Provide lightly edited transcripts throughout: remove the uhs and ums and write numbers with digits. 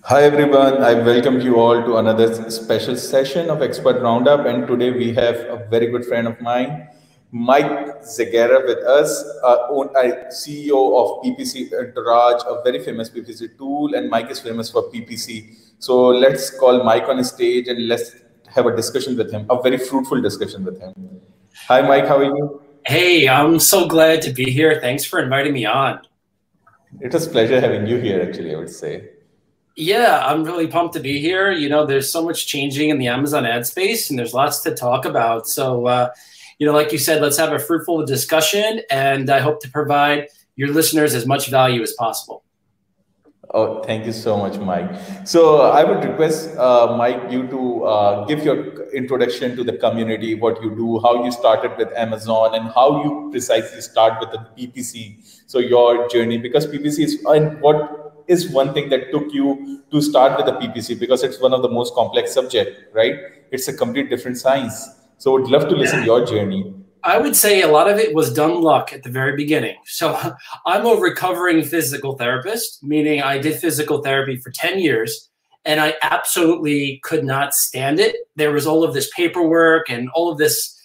Hi everyone, I welcome you all to another special session of Expert Roundup, and today we have a very good friend of mine, Mike Zagare, with us, CEO of PPC Entourage, a very famous PPC tool, and Mike is famous for PPC. So let's call Mike on stage and let's have a discussion with him, a very fruitful discussion with him. Hi Mike, how are you? Hey, I'm so glad to be here. Thanks for inviting me on. It was a pleasure having you here, actually, I would say. Yeah, I'm really pumped to be here. There's so much changing in the Amazon ad space and there's lots to talk about. So, like you said, let's have a fruitful discussion, and I hope to provide your listeners as much value as possible. Oh, thank you so much, Mike. So I would request, Mike, you to give your introduction to the community, what you do, how you started with Amazon, and how you precisely start with the PPC. So your journey, because PPC is, and what is one thing that took you to start with the PPC, because it's one of the most complex subject, right? It's a complete different science. So would love to listen to your journey. I would say a lot of it was dumb luck at the very beginning. So I'm a recovering physical therapist, meaning I did physical therapy for 10 years and I absolutely could not stand it. There was all of this paperwork and all of this,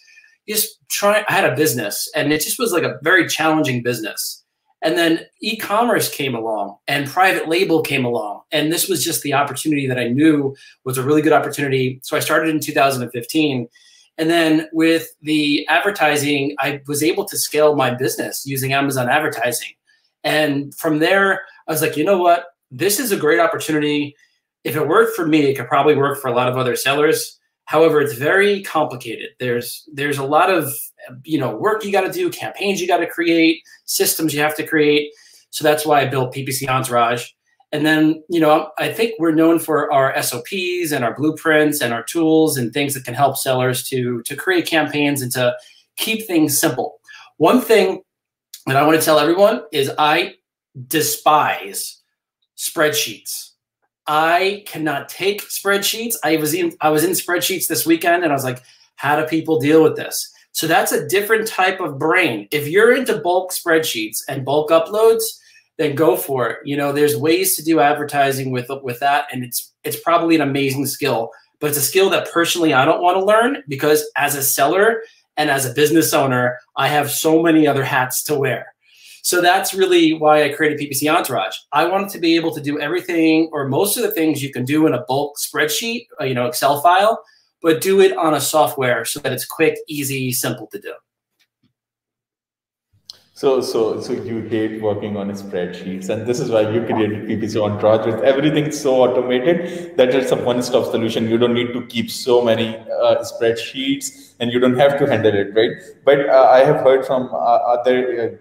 I had a business and it just was like a very challenging business. And then e-commerce came along and private label came along. And this was just the opportunity that I knew was a really good opportunity. So I started in 2015. And then with the advertising, I was able to scale my business using Amazon advertising. And from there, I was like, you know what? This is a great opportunity. If it worked for me, it could probably work for a lot of other sellers. However, it's very complicated. There's a lot of work you got to do, campaigns you got to create, systems you have to create. So that's why I built PPC Entourage. And then, I think we're known for our SOPs and our blueprints and our tools and things that can help sellers to create campaigns and to keep things simple. One thing that I want to tell everyone is I despise spreadsheets. I cannot take spreadsheets. I was in spreadsheets this weekend and I was like, how do people deal with this? So that's a different type of brain. If you're into bulk spreadsheets and bulk uploads, then go for it. There's ways to do advertising with that, and it's probably an amazing skill, but it's a skill that personally I don't want to learn because as a seller and as a business owner, I have so many other hats to wear. So that's really why I created PPC Entourage. I wanted to be able to do everything or most of the things you can do in a bulk spreadsheet, Excel file, but do it on a software so that it's quick, easy, simple to do. So you hate working on spreadsheets, and this is why you created PPC Entourage with everything so automated that it's a one-stop solution. You don't need to keep so many spreadsheets, and you don't have to handle it, right? But I have heard from other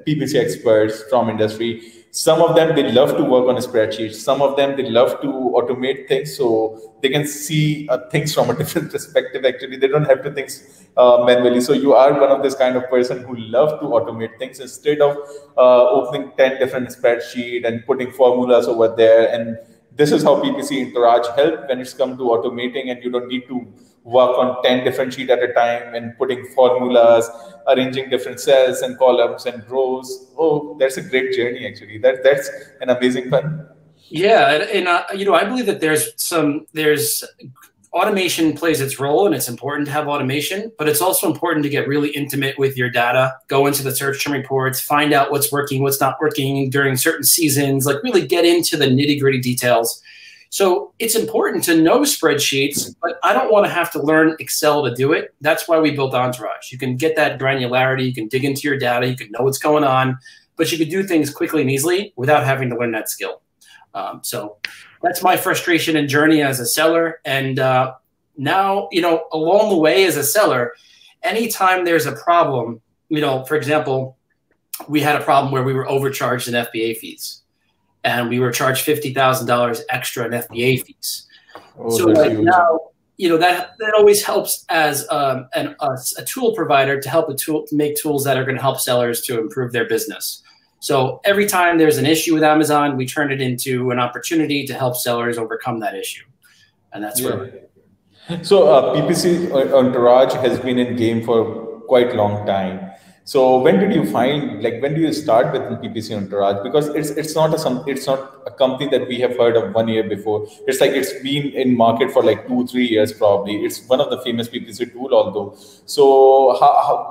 PPC experts from industry. Some of them, they love to work on spreadsheets. Some of them, they love to automate things so they can see things from a different perspective. Actually, they don't have to think manually. So you are one of this kind of person who love to automate things instead of opening 10 different spreadsheets and putting formulas over there. And this is how PPC Entourage help when it's come to automating, and you don't need to work on 10 different sheets at a time and putting formulas, arranging different cells and columns and rows. Oh, that's a great journey, actually. That's an amazing one. Yeah, and I believe that there's automation plays its role, and it's important to have automation, but it's also important to get really intimate with your data, go into the search term reports, find out what's working, what's not working during certain seasons, like really get into the nitty-gritty details. So it's important to know spreadsheets, but I don't want to have to learn Excel to do it. That's why we built Entourage. You can get that granularity, you can dig into your data, you can know what's going on, but you can do things quickly and easily without having to learn that skill. So that's my frustration and journey as a seller. And now, along the way as a seller, anytime there's a problem, for example, we had a problem where we were overcharged in FBA fees. And we were charged $50,000 extra in FBA fees. Oh, so now, that always helps as a tool provider to make tools that are going to help sellers to improve their business. So every time there's an issue with Amazon, we turn it into an opportunity to help sellers overcome that issue. And that's where. So PPC Entourage has been in game for quite a long time. So when did you find, like, when do you start with PPC Entourage? Because it's not it's not a company that we have heard of 1 year before. It's like it's been in market for like 2-3 years probably. It's one of the famous PPC tool, although. So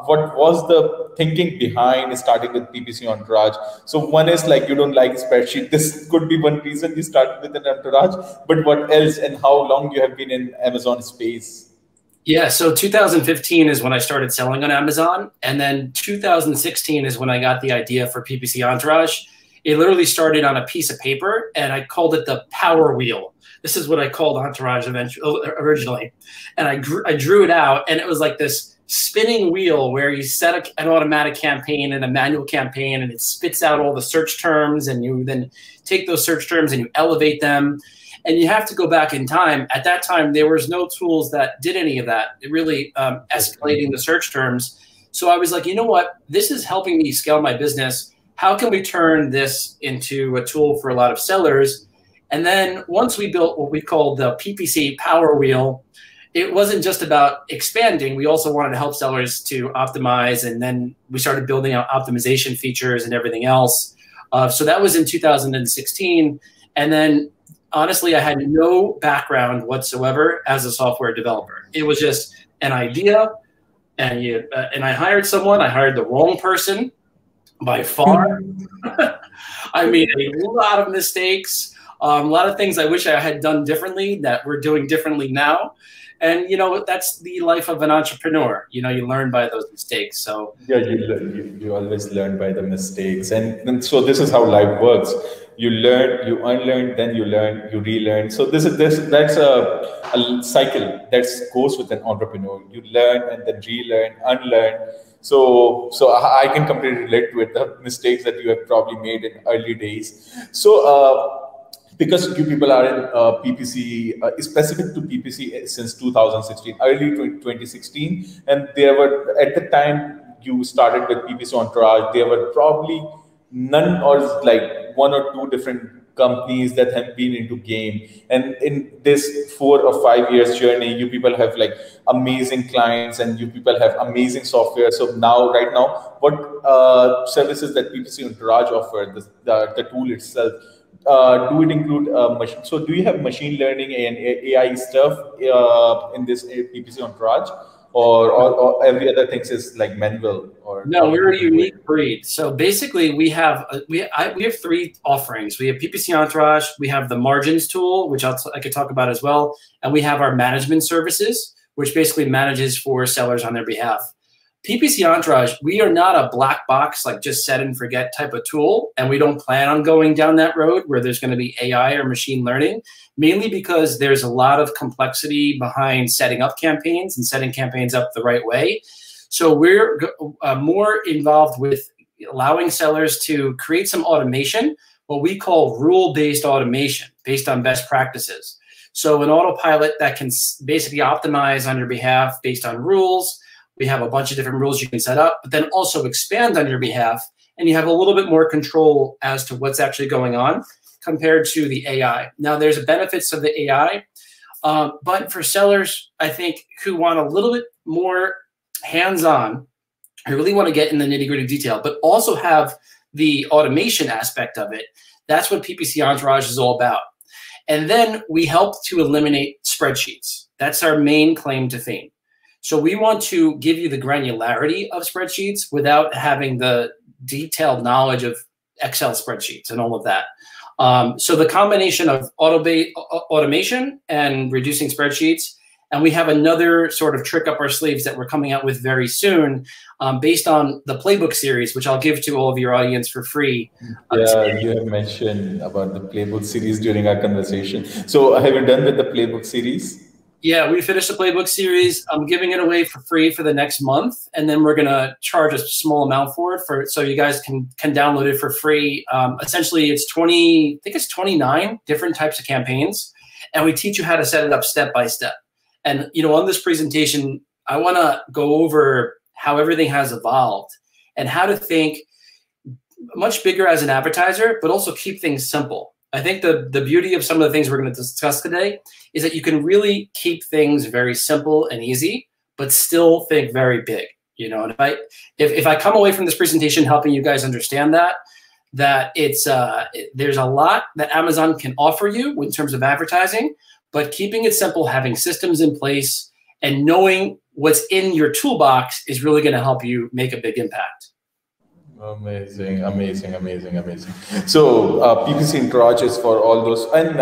what was the thinking behind starting with PPC Entourage? So one is like you don't like spreadsheet. This could be one reason you started with an Entourage. But what else, and how long you have been in Amazon space? Yeah, so 2015 is when I started selling on Amazon, and then 2016 is when I got the idea for PPC Entourage. It literally started on a piece of paper, and I called it the Power Wheel. This is what I called Entourage originally, and I drew it out, and it was like this spinning wheel where you set an automatic campaign and a manual campaign, and it spits out all the search terms, and you then take those search terms and you elevate them. And you have to go back in time. At that time, there was no tools that did any of that. It really escalating the search terms. So I was like, you know what? This is helping me scale my business. How can we turn this into a tool for a lot of sellers? And then once we built what we called the PPC Power Wheel, it wasn't just about expanding. We also wanted to help sellers to optimize. And then we started building out optimization features and everything else. So that was in 2016. And then honestly, I had no background whatsoever as a software developer. It was just an idea, and I hired someone. I hired the wrong person by far. I made a lot of mistakes, a lot of things I wish I had done differently that we're doing differently now. And, you know, that's the life of an entrepreneur. You know, you learn by those mistakes. So yeah, you always learn by the mistakes. And so this is how life works. You learn, you unlearn, then you learn, you relearn. So that's a cycle that goes with an entrepreneur. You learn and then relearn, unlearn. So I can completely relate to it, the mistakes that you have probably made in early days. So because you people are in PPC, specific to PPC since 2016, early 2016, and there were, at the time you started with PPC Entourage, there were probably none or like 1 or 2 different companies that have been into game. And in this 4 or 5 years journey, you people have like amazing clients and you people have amazing software. So right now, what services that PPC Entourage offer, the tool itself, do it include machine? So do you have machine learning and AI stuff in this PPC Entourage, or every other things is like manual? Or no, we're a unique breed. So basically, we have 3 offerings. We have PPC Entourage, we have the margins tool, which I could talk about as well, and we have our management services, which basically manages for sellers on their behalf. PPC Entourage, we are not a black box, like just set and forget type of tool. And we don't plan on going down that road where there's going to be AI or machine learning, mainly because there's a lot of complexity behind setting up campaigns and setting campaigns up the right way. So we're more involved with allowing sellers to create some automation, what we call rule-based automation based on best practices. So an autopilot that can basically optimize on your behalf based on rules. We have a bunch of different rules you can set up, but then also expand on your behalf, and you have a little bit more control as to what's actually going on compared to the AI. Now, there's benefits of the AI, but for sellers, I think, who want a little bit more hands-on, who really want to get in the nitty-gritty detail, but also have the automation aspect of it, that's what PPC Entourage is all about. And then we help to eliminate spreadsheets. That's our main claim to fame. So we want to give you the granularity of spreadsheets without having the detailed knowledge of Excel spreadsheets and all of that. So the combination of automation and reducing spreadsheets, and we have another sort of trick up our sleeves that we're coming out with very soon, based on the playbook series, which I'll give to all of your audience for free. Yeah, you have mentioned about the playbook series during our conversation. So have you done with the playbook series? Yeah, we finished the playbook series. I'm giving it away for free for the next month, and then we're gonna charge a small amount for it, so you guys can download it for free. Essentially, it's 29 different types of campaigns, and we teach you how to set it up step by step. And you know, on this presentation, I want to go over how everything has evolved and how to think much bigger as an advertiser, but also keep things simple. I think the beauty of some of the things we're going to discuss today is that you can really keep things very simple and easy, but still think very big. You know, and if I come away from this presentation helping you guys understand that it's there's a lot that Amazon can offer you in terms of advertising, but keeping it simple, having systems in place, and knowing what's in your toolbox is really going to help you make a big impact. Amazing, amazing, amazing, amazing. So PPC Entourage is for all those, and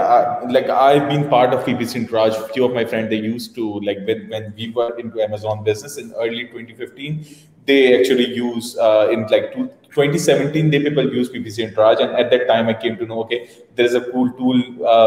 like I've been part of PPC Entourage. A few of my friends, they used to, like when we were into Amazon business in early 2015, they actually use in like 2017 they people use PPC Entourage, and at that time I came to know, okay, there is a cool tool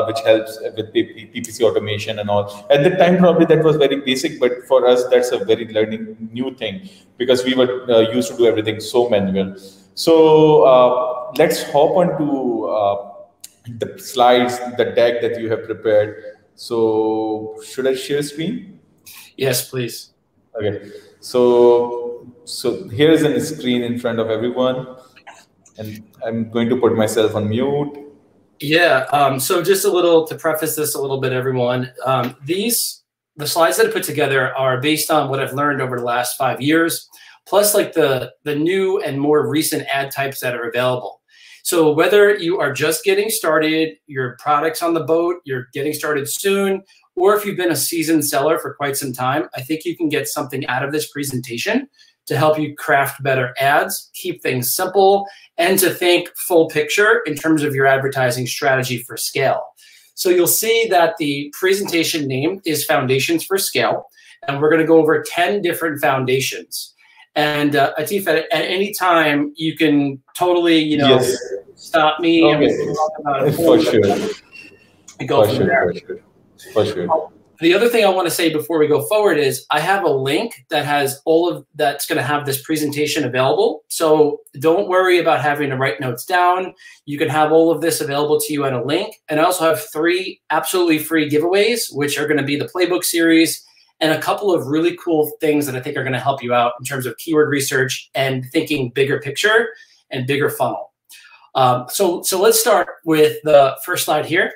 which helps with PPC automation and all. At that time probably that was very basic, but for us that's a very learning new thing, because we were used to do everything so manual. So let's hop on to the slides, the deck that you have prepared. So should I share screen? Yes, please. Okay. So here is a screen in front of everyone, and I'm going to put myself on mute. Yeah. So just a little to preface this a little bit, everyone. The slides that I put together are based on what I've learned over the last 5 years, plus like the new and more recent ad types that are available. So whether you are just getting started, your product's on the boat, you're getting started soon, or if you've been a seasoned seller for quite some time, I think you can get something out of this presentation to help you craft better ads, keep things simple, and to think full picture in terms of your advertising strategy for scale. So you'll see that the presentation name is Foundations for Scale, and we're going to go over 10 different foundations. And Atif, at any time, you can totally, Yes. stop me. Okay. And talk about it For sure. and go from there. For sure. The other thing I want to say before we go forward is I have a link that has that's going to have this presentation available. So don't worry about having to write notes down. You can have all of this available to you on a link. And I also have 3 absolutely free giveaways, which are going to be the playbook series and a couple of really cool things that I think are going to help you out in terms of keyword research and thinking bigger picture and bigger funnel. So let's start with the first slide here.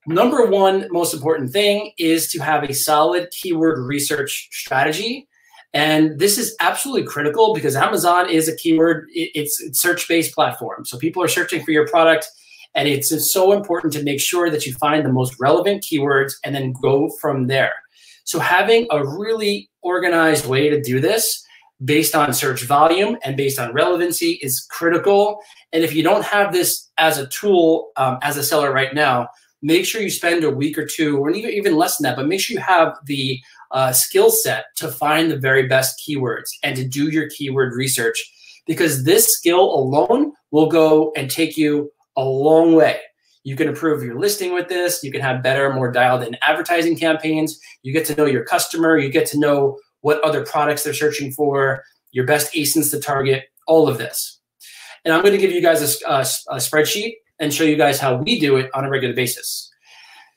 Number one most important thing is to have a solid keyword research strategy. And this is absolutely critical because Amazon is a keyword, it's a search-based platform. So people are searching for your product, and it's so important to make sure that you find the most relevant keywords and then go from there. So having a really organized way to do this based on search volume and based on relevancy is critical. And if you don't have this as a tool, as a seller right now, make sure you spend a week or 2, or even less than that, but make sure you have the skill set to find the very best keywords and to do your keyword research, because this skill alone will go and take you a long way. You can improve your listing with this. You can have better, more dialed in advertising campaigns. You get to know your customer. You get to know what other products they're searching for, your best ASINs to target, all of this. And I'm going to give you guys a spreadsheet and show you guys how we do it on a regular basis.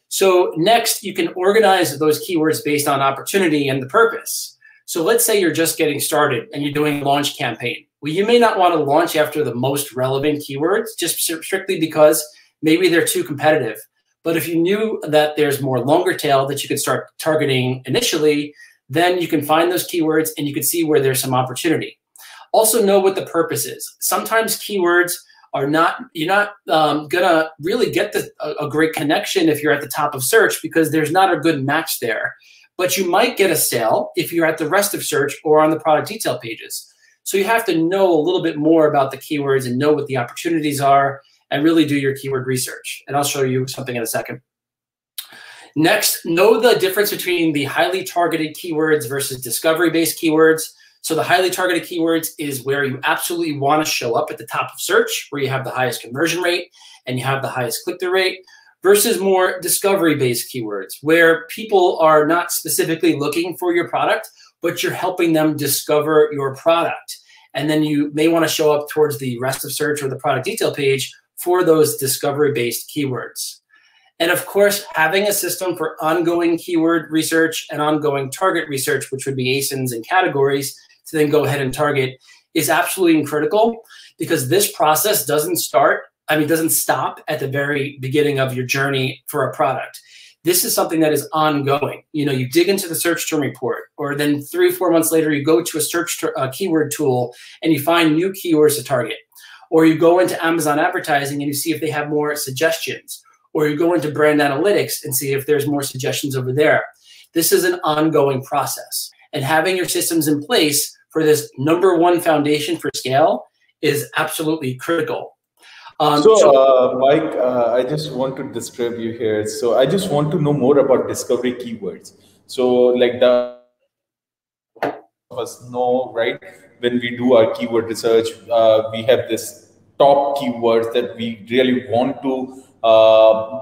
So next, you can organize those keywords based on opportunity and the purpose. So let's say you're just getting started and you're doing a launch campaign. Well, you may not want to launch after the most relevant keywords, just strictly because maybe they're too competitive. But if you knew that there's more longer tail that you could start targeting initially, then you can find those keywords and you can see where there's some opportunity. Also know what the purpose is. Sometimes keywords are not, you're not gonna really get a great connection if you're at the top of search because there's not a good match there. But you might get a sale if you're at the rest of search or on the product detail pages. So you have to know a little bit more about the keywords and know what the opportunities are and really do your keyword research. And I'll show you something in a second. Next, know the difference between the highly targeted keywords versus discovery-based keywords. So the highly targeted keywords is where you absolutely want to show up at the top of search, where you have the highest conversion rate and you have the highest click-through rate, versus more discovery-based keywords, where people are not specifically looking for your product, but you're helping them discover your product. And then you may want to show up towards the rest of search or the product detail page for those discovery-based keywords. And of course, having a system for ongoing keyword research and ongoing target research, which would be ASINs and categories, to then go ahead and target is absolutely critical, because this process doesn't stop at the very beginning of your journey for a product. This is something that is ongoing. You dig into the search term report, or then 3 or 4 months later, you go to a keyword tool and you find new keywords to target. Or you go into Amazon advertising and you see if they have more suggestions. Or you go into brand analytics and see if there's more suggestions over there. This is an ongoing process. And having your systems in place for this #1 foundation for scale is absolutely critical. Mike, I just want to disturb you here. So I just want to know more about discovery keywords. So like the of us know, right? When we do our keyword research, we have this top keywords that we really want to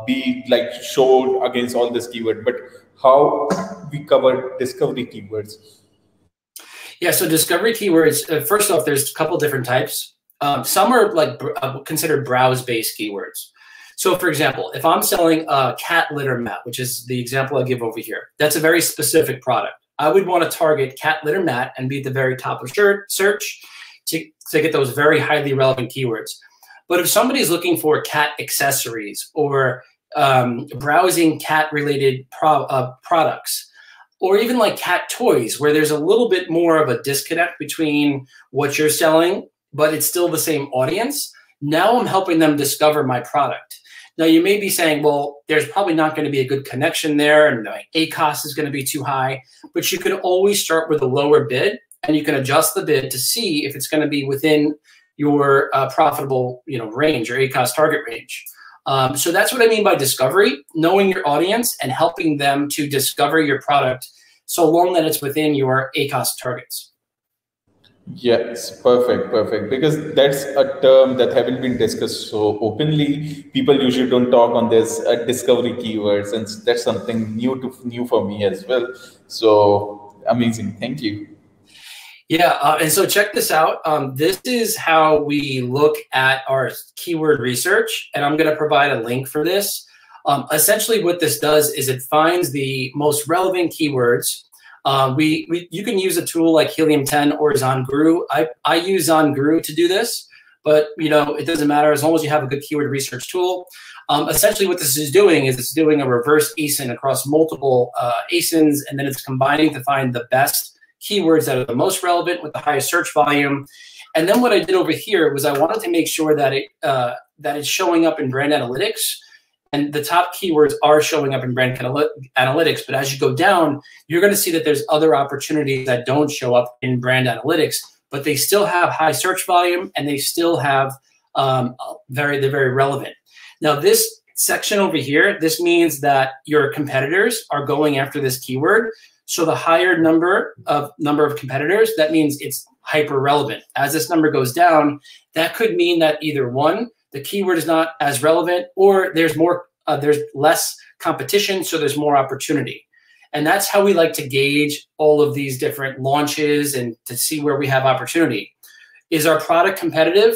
be like showed against all this keyword. But how we cover discovery keywords? Yeah, so discovery keywords, first off, there's a couple different types. Some are like considered browse-based keywords. So for example, if I'm selling a cat litter mat, which is the example I give over here, that's a very specific product. I would want to target cat litter mat and be at the very top of search to get those very highly relevant keywords. But if somebody's looking for cat accessories or browsing cat-related products, or even like cat toys, where there's a little bit more of a disconnect between what you're selling, but it's still the same audience, now I'm helping them discover my product. Now you may be saying, well, there's probably not going to be a good connection there and the ACoS is going to be too high, but you can always start with a lower bid and you can adjust the bid to see if it's going to be within your profitable range or ACoS target range. So that's what I mean by discovery, knowing your audience and helping them to discover your product so long that it's within your ACoS targets. Yes, perfect. Because that's a term that haven't been discussed so openly. People usually don't talk on this discovery keywords, and that's something new for me as well. So amazing, thank you. Yeah, and so check this out. This is how we look at our keyword research, and I'm going to provide a link for this. Essentially, what this does is it finds the most relevant keywords. You can use a tool like Helium 10 or Zagare. I use Zagare to do this, but it doesn't matter as long as you have a good keyword research tool. Essentially, what this is doing is it's doing a reverse ASIN across multiple ASINs, and then it's combining to find the best keywords that are the most relevant with the highest search volume. And then what I did over here was I wanted to make sure that it's showing up in brand analytics. And the top keywords are showing up in brand analytics, but as you go down, you're going to see that there's other opportunities that don't show up in brand analytics, but they still have high search volume and they still have they're very relevant. Now this section over here, this means that your competitors are going after this keyword. So the higher number of competitors, that means it's hyper relevant. As this number goes down, that could mean that either one, the keyword is not as relevant, or there's less competition, so there's more opportunity. And that's how we like to gauge all of these different launches and to see where we have opportunity. Is our product competitive?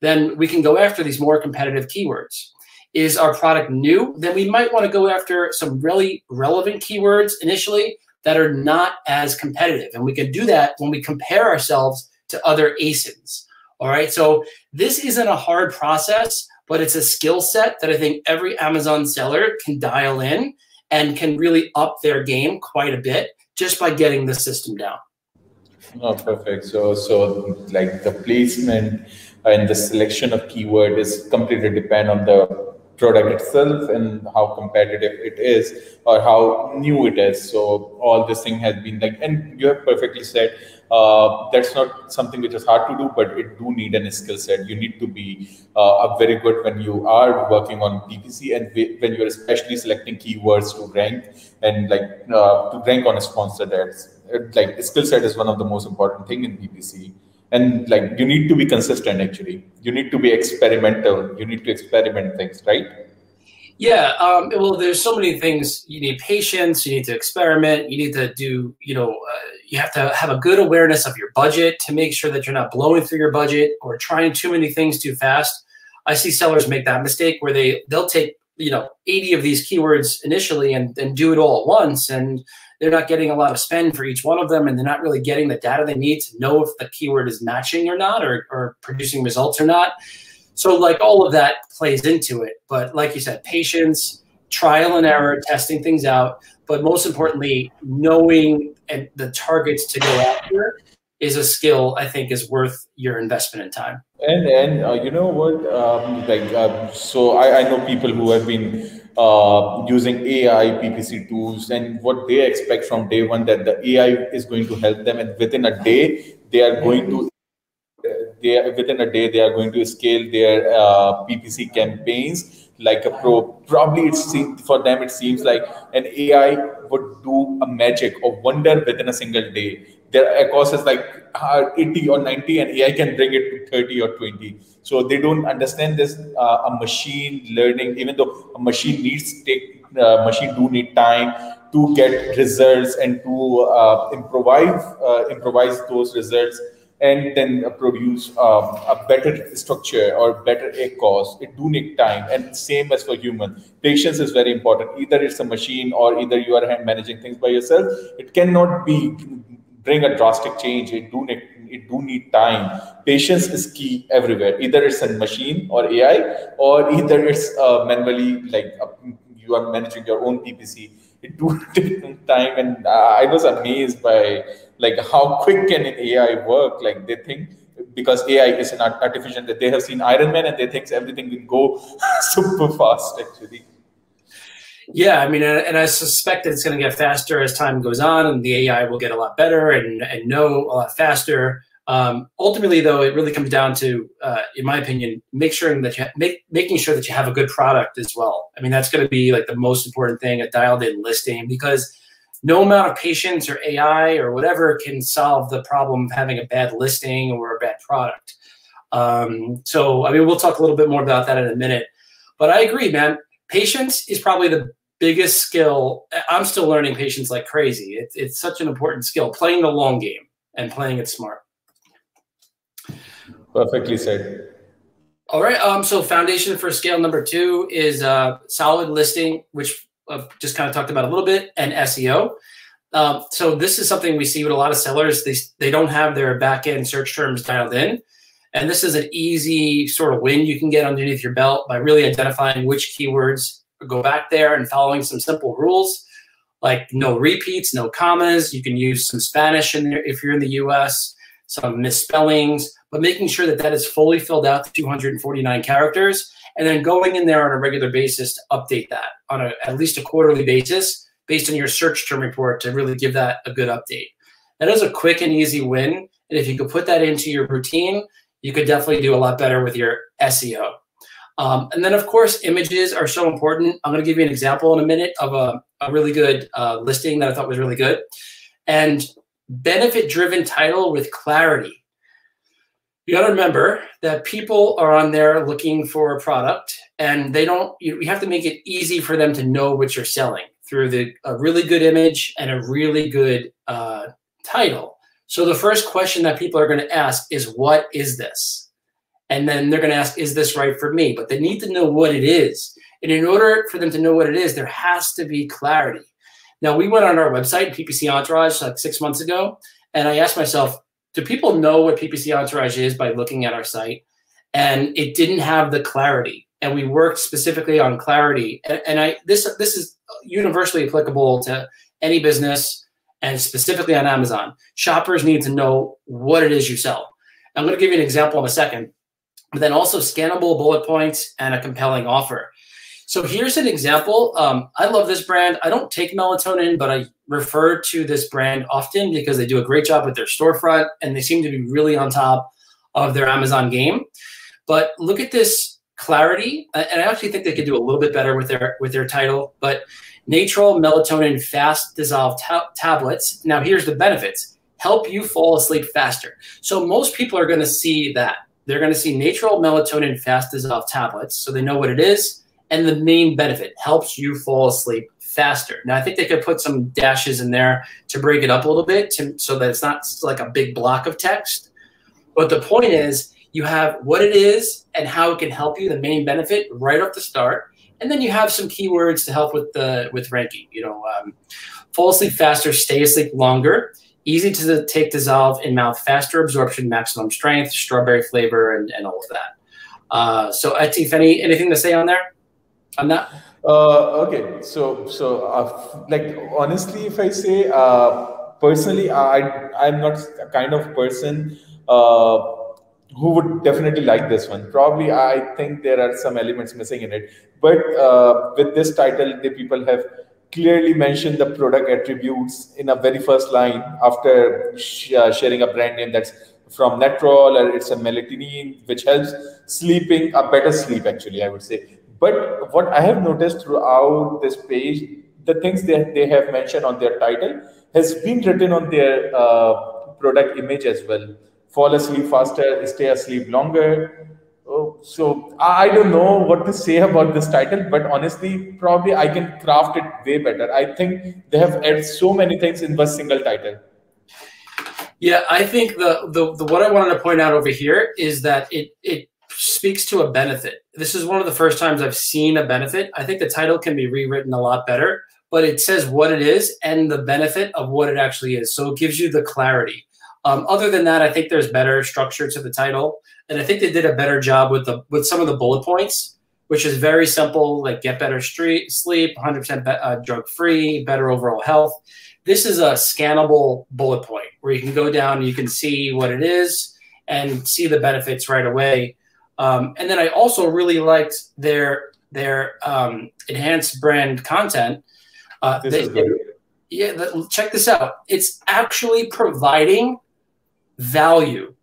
Then we can go after these more competitive keywords. Is our product new? Then we might want to go after some really relevant keywords initially that are not as competitive. And we can do that when we compare ourselves to other ASINs. All right, so this isn't a hard process, but it's a skill set that I think every Amazon seller can dial in and can really up their game quite a bit just by getting the system down. Oh, perfect. So like the placement and the selection of keyword is completely depend on the product itself and how competitive it is or how new it is. So all this thing has been like, and you have perfectly said, that's not something which is hard to do, but it do need a skill set. You need to be very good when you are working on PPC and when you're especially selecting keywords to rank and like to rank on a sponsored ads. Like skill set is one of the most important thing in PPC. And like you need to be consistent actually. You need to be experimental. You need to experiment things, right? Yeah, well, there's so many things. You need patience, you need to experiment, you need to do, you have to have a good awareness of your budget to make sure that you're not blowing through your budget or trying too many things too fast. I see sellers make that mistake where they'll take, 80 of these keywords initially and do it all at once. And they're not getting a lot of spend for each one of them. And they're not really getting the data they need to know if the keyword is matching or not, or producing results or not. So like all of that plays into it. But like you said, patience, trial and error, testing things out, but most importantly, knowing and the targets to go after is a skill I think is worth your investment in time. And you know what? So I know people who have been using AI PPC tools, and what they expect from day one that the AI is going to help them, and within a day they are going to within a day they are going to scale their PPC campaigns like a pro. Probably for them it seems like an AI would do a magic or wonder within a single day. Their cost is like 80 or 90, and AI can bring it to 30 or 20. So they don't understand this. A machine learning, even though a machine machine do need time to get results and to improvise those results, and then produce a better structure or better a cause. It do need time, and same as for human. Patience is very important. Either it's a machine or either you are managing things by yourself. It cannot bring a drastic change. It do need time. Patience is key everywhere. Either it's a machine or AI, or either it's manually you are managing your own PPC. It do take time, and I was amazed by how quick can an AI work. Like they think because AI is an artificial, that they have seen Iron Man and they think everything will go super fast actually. Yeah, I mean, and I suspect that it's going to get faster as time goes on, and the AI will get a lot better and know a lot faster. Ultimately, though, it really comes down to, in my opinion, making sure that you have a good product as well. I mean, that's going to be like the most important thing, a dialed-in listing, because no amount of patience or AI or whatever can solve the problem of having a bad listing or a bad product. So, I mean, we'll talk a little bit more about that in a minute. But I agree, man. Patience is probably the biggest skill. I'm still learning patience like crazy. It's such an important skill, playing the long game and playing it smart. Perfectly said. All right. So foundation for scale number 2 is solid listing, which just kind of talked about a little bit, and SEO. So this is something we see with a lot of sellers. They don't have their back-end search terms dialed in. And this is an easy sort of win you can get underneath your belt by really identifying which keywords go back there and following some simple rules like no repeats, no commas. You can use some Spanish in there if you're in the US, some misspellings, but making sure that that is fully filled out to 249 characters, and then going in there on a regular basis to update that on at least a quarterly basis based on your search term report to really give that a good update. That is a quick and easy win. And if you could put that into your routine, you could definitely do a lot better with your SEO. And then, of course, images are so important. I'm going to give you an example in a minute of a really good listing that I thought was really good. And benefit-driven title with clarity. You got to remember that people are on there looking for a product, and they don't. You have to make it easy for them to know what you're selling through a really good image and a really good title. So the first question that people are going to ask is, what is this? And then they're going to ask, is this right for me? But they need to know what it is. And in order for them to know what it is, there has to be clarity. Now, we went on our website, PPC Entourage, like 6 months ago, and I asked myself, do people know what PPC Entourage is by looking at our site? And it didn't have the clarity. And we worked specifically on clarity. And this is universally applicable to any business, and specifically on Amazon. Shoppers need to know what it is you sell. I'm going to give you an example in a second, but then also scannable bullet points and a compelling offer. So here's an example. I love this brand. I don't take Melatonin, but I refer to this brand often because they do a great job with their storefront, and they seem to be really on top of their Amazon game. But look at this clarity, and I actually think they could do a little bit better with their title. But Natural Melatonin Fast Dissolve Tablets. Now here's the benefits. Help you fall asleep faster. So most people are going to see that. They're going to see Natural Melatonin Fast Dissolve Tablets, so they know what it is. And the main benefit, helps you fall asleep faster. Now, I think they could put some dashes in there to break it up a little bit so that it's not like a big block of text. But the point is, you have what it is and how it can help you, the main benefit, right off the start. And then you have some keywords to help with ranking. You know, fall asleep faster, stay asleep longer, easy to take, dissolve in mouth, faster absorption, maximum strength, strawberry flavor, and all of that. So Atif, anything to say on there? On that? Okay, like honestly, if I say personally, I'm not a kind of person uh, who would definitely like this one. Probably, I think there are some elements missing in it. But with this title, the people have clearly mentioned the product attributes in a very first line after sharing a brand name that's from Netrol, or it's a melatonin, which helps sleeping, a better sleep, actually, I would say. But what I have noticed throughout this page, the things that they have mentioned on their title has been written on their product image as well. Fall asleep faster, stay asleep longer. Oh, so I don't know what to say about this title, but honestly, probably I can craft it way better. I think they have added so many things in one single title. Yeah, I think the what I wanted to point out over here is that it speaks to a benefit. This is one of the first times I've seen a benefit. I think the title can be rewritten a lot better, but it says what it is and the benefit of what it actually is. So it gives you the clarity. Other than that, I think there's better structure to the title, and I think they did a better job with some of the bullet points, which is very simple, like get better sleep, 100% drug free, better overall health. This is a scannable bullet point where you can go down and you can see what it is and see the benefits right away. And then I also really liked their enhanced brand content. This is good. Check this out. It's actually providing value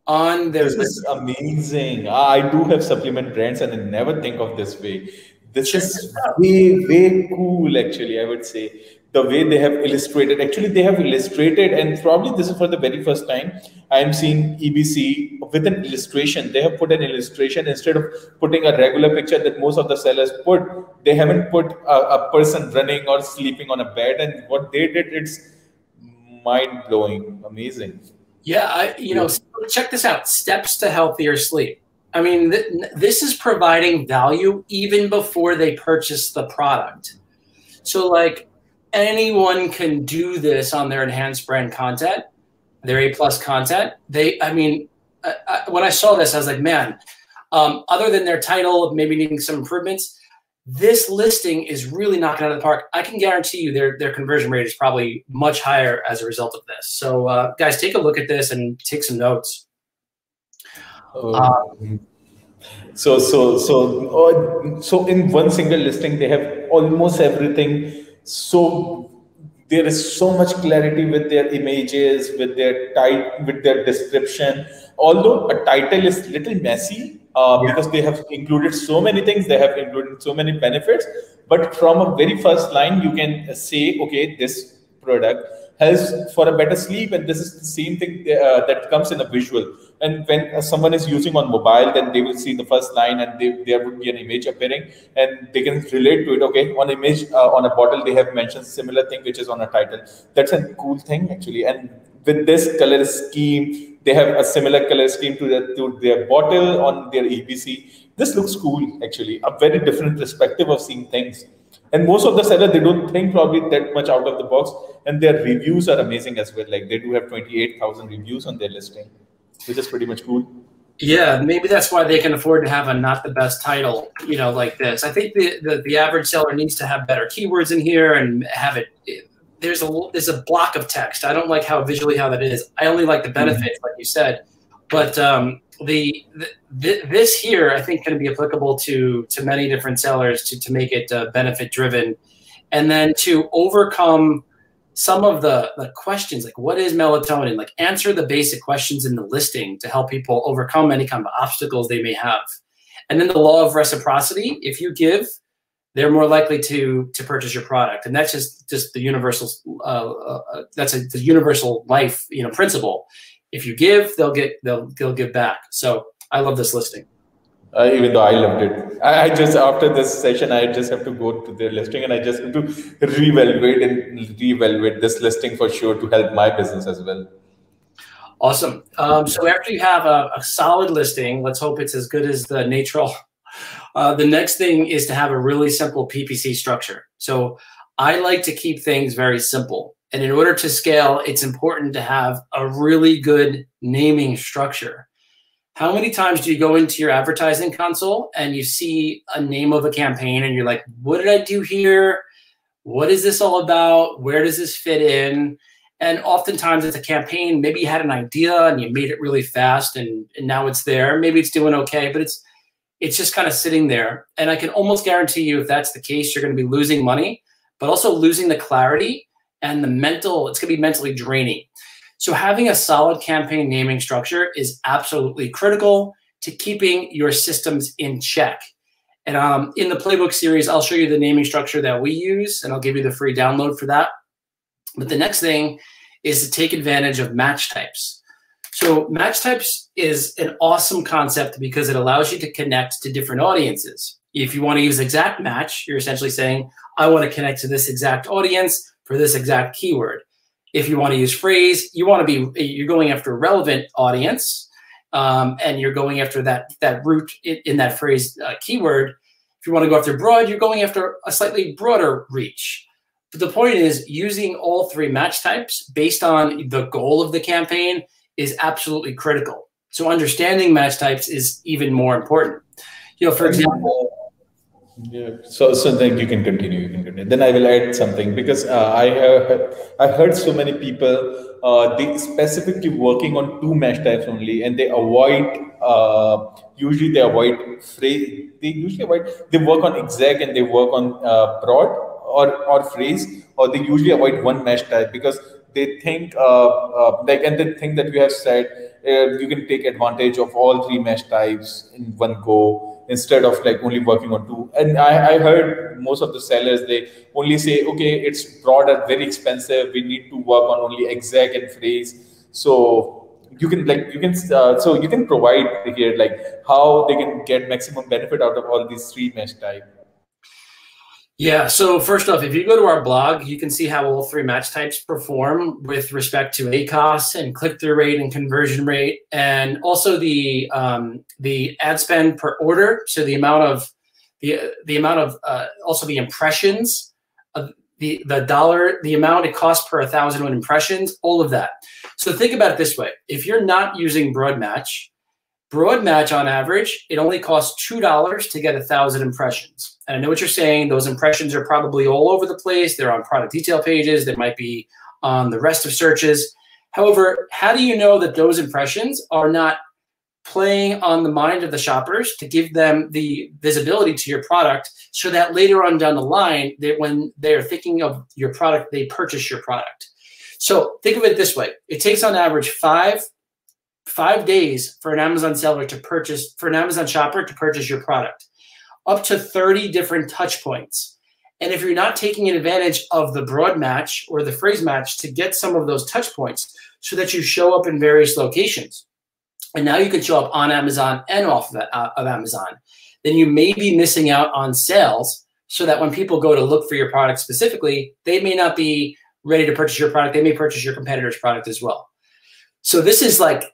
on their. This is amazing. I do have supplement brands, and I never think of this way. This is way cool, actually, I would say. The way they have illustrated, actually, they have illustrated, and probably this is for the very first time I am seeing EBC with an illustration. They have put an illustration instead of putting a regular picture that most of the sellers put. They haven't put a person running or sleeping on a bed, and what they did, it's mind blowing, amazing. Yeah, check this out. Steps to healthier sleep. I mean, this is providing value even before they purchase the product. So, like, anyone can do this on their enhanced brand content, their A+ content. When I saw this, I was like, man, other than their title of maybe needing some improvements, this listing is really knocking out of the park. I can guarantee you their conversion rate is probably much higher as a result of this. So guys, take a look at this and take some notes. So in one single listing, they have almost everything. So there is so much clarity with their images, with their description. Although a title is little messy, because they have included so many things, they have included so many benefits. But from a very first line, you can say, okay, this product helps for a better sleep, and this is the same thing that comes in a visual. And when someone is using on mobile, then they will see the first line, and there would be an image appearing, and they can relate to it. Okay, on image on a bottle, they have mentioned similar thing which is on a title. That's a cool thing, actually. And with this color scheme, they have a similar color scheme to their bottle on their EBC. This looks cool, actually. A very different perspective of seeing things. And most of the sellers, they don't think probably that much out of the box, and their reviews are amazing as well. Like they do have 28,000 reviews on their listing, which is pretty much cool. Yeah, maybe that's why they can afford to have a not the best title, like this. I think the average seller needs to have better keywords in here and have it. There's a block of text. I don't like how that is. I only like the benefits, like you said. But this here, I think, can be applicable to many different sellers to make it benefit driven, and then to overcome some of the questions, like what is melatonin? Like answer the basic questions in the listing to help people overcome any kind of obstacles they may have. And then the law of reciprocity: if you give, they're more likely to purchase your product, and that's just the universal. That's the universal life principle. If you give, they'll give back. So I love this listing. Even though I loved it, I just after this session, I just have to go to their listing, and I just have to reevaluate this listing for sure to help my business as well. Awesome. So after you have a solid listing, let's hope it's as good as the Natrol. The next thing is to have a really simple PPC structure. So I like to keep things very simple. And in order to scale, it's important to have a really good naming structure. How many times do you go into your advertising console and you see a name of a campaign and you're like, what did I do here? What is this all about? Where does this fit in? And oftentimes it's a campaign. Maybe you had an idea and you made it really fast and now it's there. Maybe it's doing okay, but it's just kind of sitting there. And I can almost guarantee you if that's the case, you're going to be losing money, but also losing the clarity and it's going to be mentally draining. So having a solid campaign naming structure is absolutely critical to keeping your systems in check. And in the playbook series, I'll show you the naming structure that we use, and I'll give you the free download for that. But the next thing is to take advantage of match types. So match types is an awesome concept because it allows you to connect to different audiences. If you want to use exact match, you're essentially saying, I want to connect to this exact audience for this exact keyword. If you want to use phrase, you're going after a relevant audience, and you're going after that root in that phrase keyword. If you want to go after broad, you're going after a slightly broader reach. But the point is using all three match types based on the goal of the campaign is absolutely critical. So understanding match types is even more important. For example, yeah. So then you can continue. Then I will add something because I heard so many people they specifically working on two match types only, and they avoid usually they avoid phrase. They work on exact and they work on broad or phrase, or they usually avoid one match type because they think and they think that we have said you can take advantage of all three match types in one go, instead of only working on two. And I heard most of the sellers, they only say, okay, it's broad and very expensive, we need to work on only exact and phrase. So you can provide here how they can get maximum benefit out of all these three mesh type. Yeah, so first off, if you go to our blog, you can see how all three match types perform with respect to ACoS and click-through rate and conversion rate, and also the ad spend per order. So the amount of also the impressions of the amount it costs per 1,000 impressions, all of that. So think about it this way: if you're not using broad match on average, it only costs $2 to get 1,000 impressions. And I know what you're saying. Those impressions are probably all over the place. They're on product detail pages. They might be on the rest of searches. However, how do you know that those impressions are not playing on the mind of the shoppers to give them the visibility to your product so that later on down the line, when they're thinking of your product, they purchase your product? So think of it this way. It takes on average five days for an Amazon shopper to purchase your product, up to 30 different touch points. And if you're not taking advantage of the broad match or the phrase match to get some of those touch points so that you show up in various locations, and now you can show up on Amazon and off of Amazon, then you may be missing out on sales, so that when people go to look for your product specifically, they may not be ready to purchase your product. They may purchase your competitor's product as well. So this is like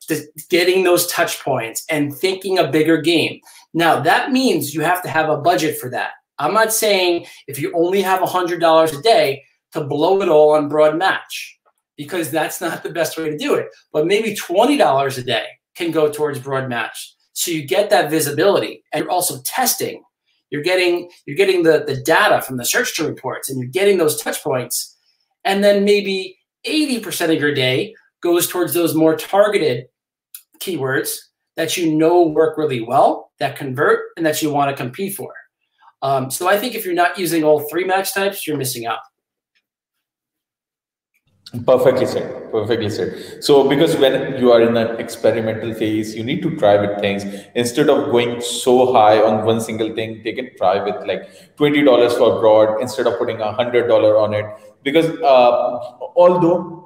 getting those touch points and thinking a bigger game. Now, that means you have to have a budget for that. I'm not saying if you only have $100 a day to blow it all on broad match, because that's not the best way to do it. But maybe $20 a day can go towards broad match. So you get that visibility, and you're also testing. You're getting the data from the search term reports, and you're getting those touch points. And then maybe 80% of your day goes towards those more targeted keywords that you know work really well, that convert, and that you want to compete for. So I think if you're not using all three match types, you're missing out. Perfectly said. Perfectly said. So because when you are in that experimental phase, you need to try with things. Instead of going so high on one single thing, they can try with like $20 for broad instead of putting $100 on it. Because although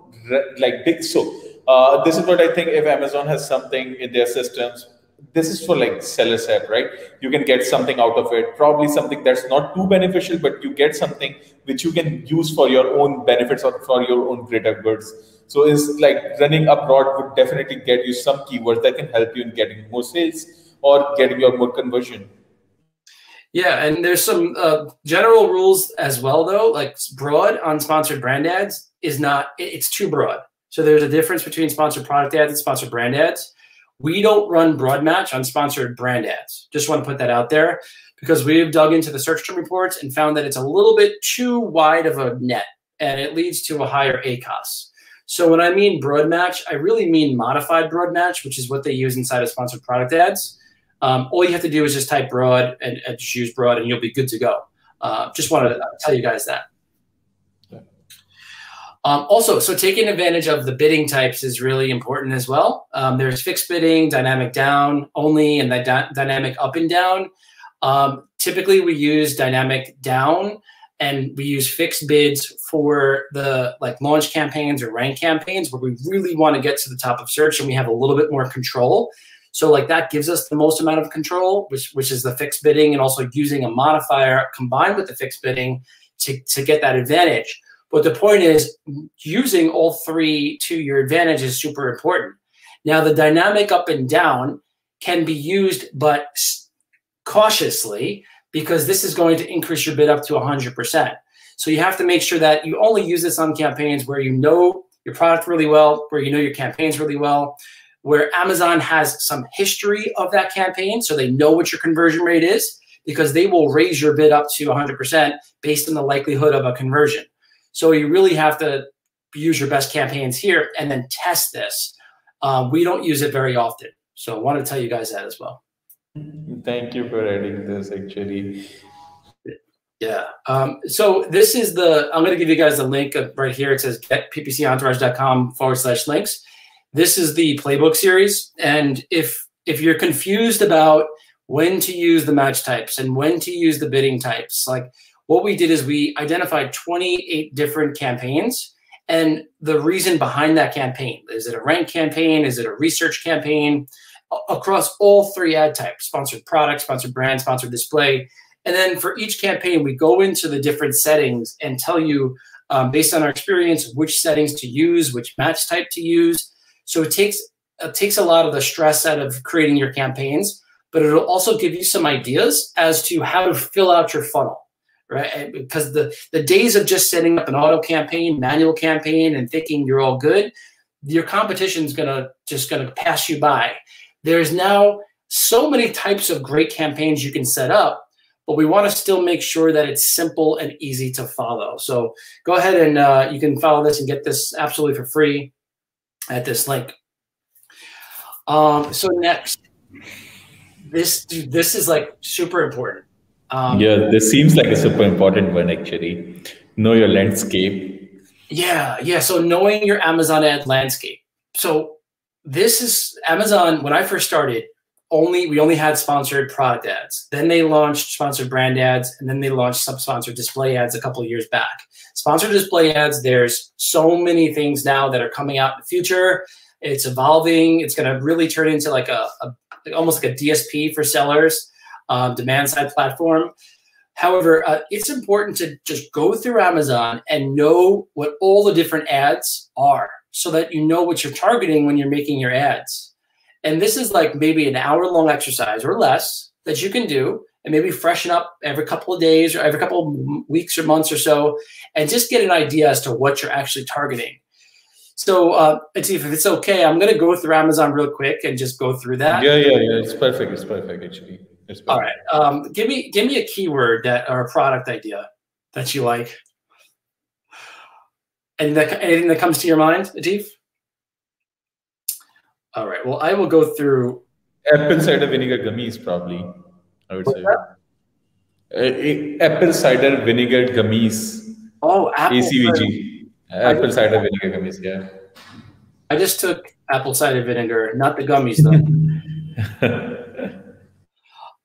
this is what I think, if Amazon has something in their systems, this is for like seller set, right? You can get something out of it, probably something that's not too beneficial, but you get something which you can use for your own benefits or for your own greater goods. So it's like running abroad would definitely get you some keywords that can help you in getting more sales or getting your more conversion. Yeah, and there's some general rules as well, though. Like broad on sponsored brand ads is not, it's too broad. So there's a difference between sponsored product ads and sponsored brand ads. We don't run broad match on sponsored brand ads. Just want to put that out there because we've dug into the search term reports and found that it's a little bit too wide of a net and it leads to a higher ACoS. So when I mean broad match, I really mean modified broad match, which is what they use inside of sponsored product ads. All you have to do is just type broad and just use broad and you'll be good to go. Just wanted to tell you guys that. Also, so taking advantage of the bidding types is really important as well. There's fixed bidding, dynamic down only, and the dynamic up and down. Typically, we use dynamic down, and we use fixed bids for the launch campaigns or rank campaigns where we really want to get to the top of search and we have a little bit more control. So that gives us the most amount of control, which is the fixed bidding, and also using a modifier combined with the fixed bidding to get that advantage. But the point is, using all three to your advantage is super important. Now, the dynamic up and down can be used, but cautiously, because this is going to increase your bid up to 100%. So you have to make sure that you only use this on campaigns where you know your product really well, where you know your campaigns really well, where Amazon has some history of that campaign, so they know what your conversion rate is, because they will raise your bid up to 100% based on the likelihood of a conversion. So you really have to use your best campaigns here and then test this. We don't use it very often. So I want to tell you guys that as well. Thank you for adding this, actually. Yeah. So this is I'm going to give you guys the link right here. It says ppcentourage.com/links. This is the playbook series. And if you're confused about when to use the match types and when to use the bidding types, what we did is we identified 28 different campaigns and the reason behind that campaign. Is it a rank campaign? Is it a research campaign? Across all three ad types: sponsored product, sponsored brand, sponsored display. And then for each campaign, we go into the different settings and tell you, based on our experience, which settings to use, which match type to use. So it takes a lot of the stress out of creating your campaigns, but it'll also give you some ideas as to how to fill out your funnel. Right? Because the days of just setting up an auto campaign, manual campaign, and thinking you're all good, your competition's just gonna pass you by. There's now so many types of great campaigns you can set up, but we want to still make sure that it's simple and easy to follow. So go ahead and you can follow this and get this absolutely for free at this link. So next, this is super important. Yeah, this seems like a super important one, actually. Know your landscape. Yeah. So knowing your Amazon ad landscape. So this is Amazon. When I first started, we only had sponsored product ads. Then they launched sponsored brand ads, and then they launched sponsored display ads a couple of years back. Sponsored display ads, there's so many things now that are coming out in the future. It's evolving. It's going to really turn into almost like a DSP for sellers. Demand side platform. However, it's important to just go through Amazon and know what all the different ads are so that you know what you're targeting when you're making your ads. And this is maybe an hour-long exercise or less that you can do and maybe freshen up every couple of days or every couple of weeks or months or so and just get an idea as to what you're actually targeting. So, Atif, if it's okay, I'm going to go through Amazon real quick and just go through that. Yeah. It's perfect, actually. All right. Give me a keyword or a product idea that you like. And anything that comes to your mind, Atif? All right. Well, I will go through apple cider vinegar gummies, probably. I would say. Apple cider vinegar gummies. Oh, ACVG. Apple cider vinegar gummies. Yeah. I just took apple cider vinegar, not the gummies though.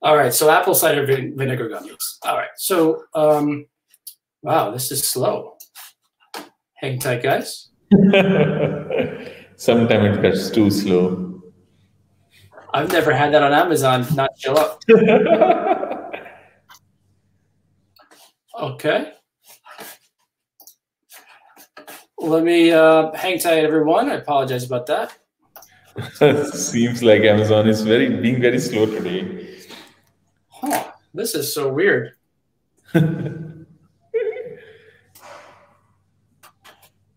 All right, so apple cider vinegar gummies. All right, so wow, this is slow. Hang tight, guys. Sometimes it gets too slow. I've never had that on Amazon not show up. Okay. Let me hang tight, everyone. I apologize about that. Seems like Amazon is being very slow today. Huh, this is so weird.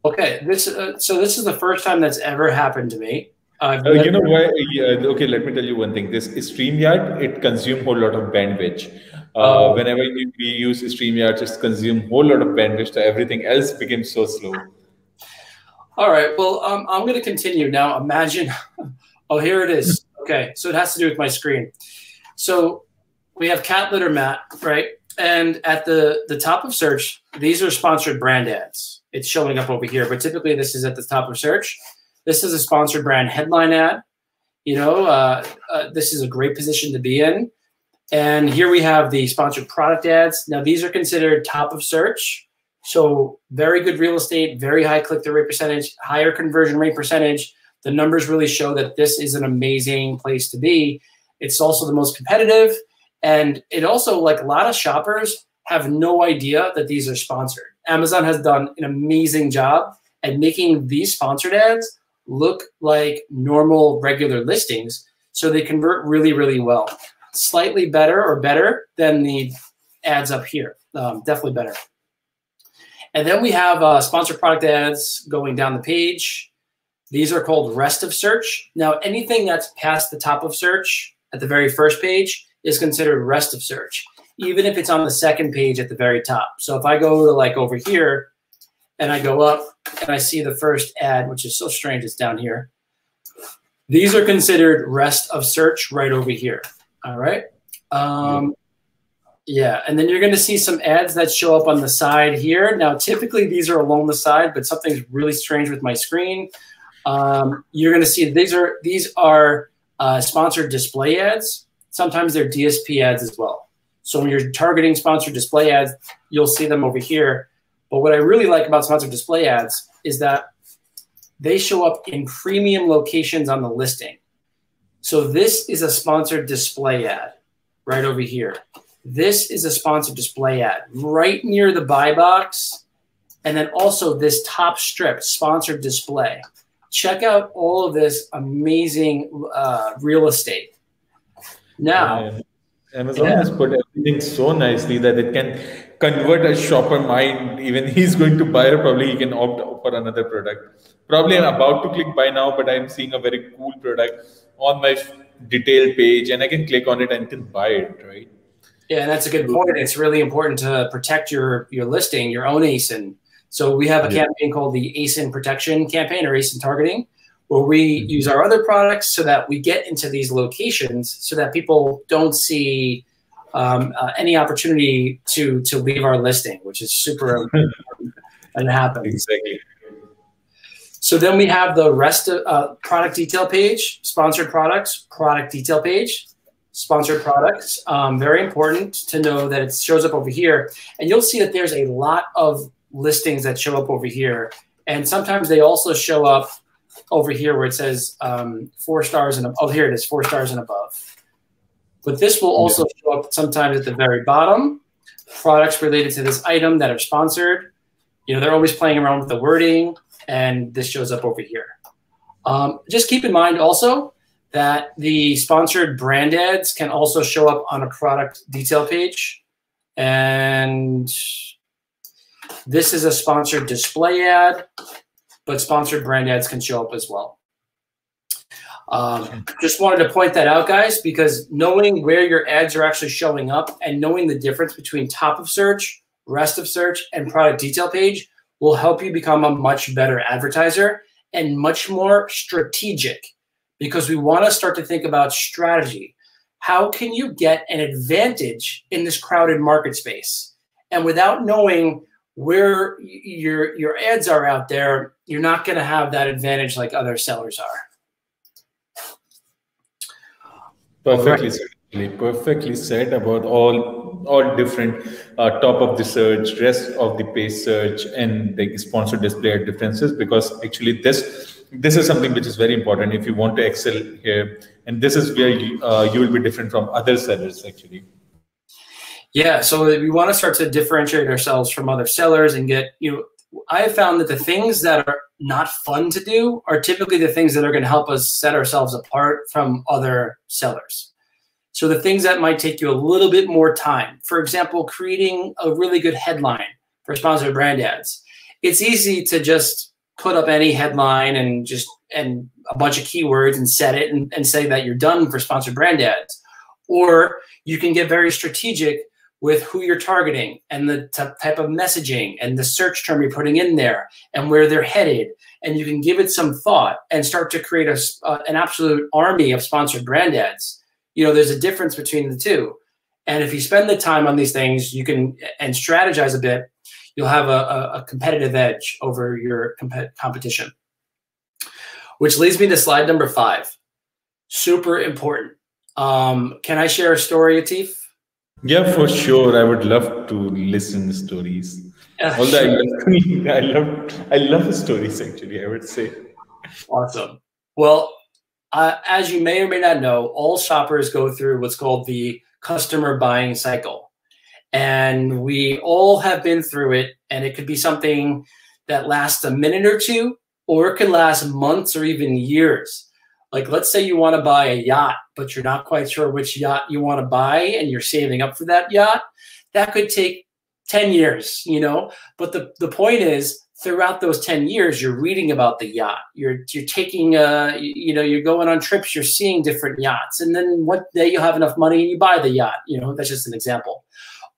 Okay, so this is the first time that's ever happened to me. I've never. You know why? Yeah, okay, let me tell you one thing. This StreamYard, it consume whole lot of bandwidth. Uh, Whenever we use StreamYard, just consume whole lot of bandwidth. So everything else becomes so slow. all right. Well, I'm going to continue now. Imagine. Oh, here it is. Okay, so it has to do with my screen. So we have cat litter mat, right? And at the top of search, these are sponsored brand ads. It's showing up over here, but typically this is at the top of search. This is a sponsored brand headline ad. You know, this is a great position to be in. And here we have the sponsored product ads. Now these are considered top of search. So very good real estate, very high click-through rate percentage, higher conversion rate percentage. The numbers really show that this is an amazing place to be. It's also the most competitive. And it also, like, a lot of shoppers have no idea that these are sponsored. Amazon has done an amazing job at making these sponsored ads look like normal, regular listings. So they convert really, really well. Slightly better or better than the ads up here. Definitely better. And then we have sponsored product ads going down the page. These are called rest of search. Now, anything that's past the top of search at the very first page is considered rest of search, even if it's on the second page at the very top. So if I go to, like, over here and I go up and I see the first ad, which is so strange, it's down here. These are considered rest of search right over here. All right. Yeah, and then you're going to see some ads that show up on the side here. Now, typically these are along the side, but something's really strange with my screen. You're going to see these are sponsored display ads. Sometimes they're DSP ads as well. So when you're targeting sponsored display ads, you'll see them over here. But what I really like about sponsored display ads is that they show up in premium locations on the listing. So this is a sponsored display ad right over here. This is a sponsored display ad right near the buy box. And then also this top strip, sponsored display. Check out all of this amazing real estate. Now, Amazon has put everything so nicely that it can convert a shopper mind. Even he's going to buy, probably he can opt for another product. Probably I'm about to click buy now, but I'm seeing a very cool product on my detailed page, and I can click on it and can buy it, right? Yeah, and that's a good point. It's really important to protect your listing, your own ASIN. So we have a campaign called the ASIN Protection Campaign, or ASIN Targeting, where we use our other products so that we get into these locations so that people don't see any opportunity to leave our listing, which is super important. And it happens. Exactly. So then we have the rest of product detail page, sponsored products, product detail page, sponsored products. Very important to know that it shows up over here. And you'll see that there's a lot of listings that show up over here. And sometimes they also show up over here where it says 4 stars and above. Oh, here it is, 4 stars and above. But this will also show up sometimes at the very bottom. Products related to this item that are sponsored. You know, they're always playing around with the wording, and this shows up over here. Just keep in mind also that the sponsored brand ads can also show up on a product detail page. And this is a sponsored display ad, but sponsored brand ads can show up as well. Just wanted to point that out, guys, because knowing where your ads are actually showing up and knowing the difference between top of search, rest of search, and product detail page will help you become a much better advertiser and much more strategic, because we want to start to think about strategy. How can you get an advantage in this crowded market space? And without knowing where your ads are out there, you're not going to have that advantage like other sellers are. Perfectly said about all different top of the search, rest of the page search, and the sponsored display ad differences. Because actually, this is something which is very important if you want to excel here, and this is where you will be different from other sellers actually. Yeah, so we want to start to differentiate ourselves from other sellers and get, I have found that the things that are not fun to do are typically the things that are going to help us set ourselves apart from other sellers. So the things that might take you a little bit more time, for example, creating a really good headline for sponsored brand ads. It's easy to just put up any headline and a bunch of keywords and set it and say that you're done for sponsored brand ads. Or you can get very strategic with who you're targeting and the type of messaging and the search term you're putting in there and where they're headed. And you can give it some thought and start to create an absolute army of sponsored brand ads. You know, there's a difference between the two. And if you spend the time on these things, you can, and strategize a bit, you'll have a competitive edge over your competition. Which leads me to slide number 5. Super important. Can I share a story, Atif? Yeah, for sure. I would love to listen to stories. Although I love stories, actually, I would say. Awesome. Well, as you may or may not know, all shoppers go through what's called the customer buying cycle. And we all have been through it, and it could be something that lasts a minute or two, or it can last months or even years. Like, let's say you want to buy a yacht, but you're not quite sure which yacht you want to buy, and you're saving up for that yacht. That could take 10 years, you know? But the point is, throughout those 10 years, you're reading about the yacht. You're taking, you know, you're going on trips, you're seeing different yachts. And then one day you'll have enough money and you buy the yacht. You know, that's just an example.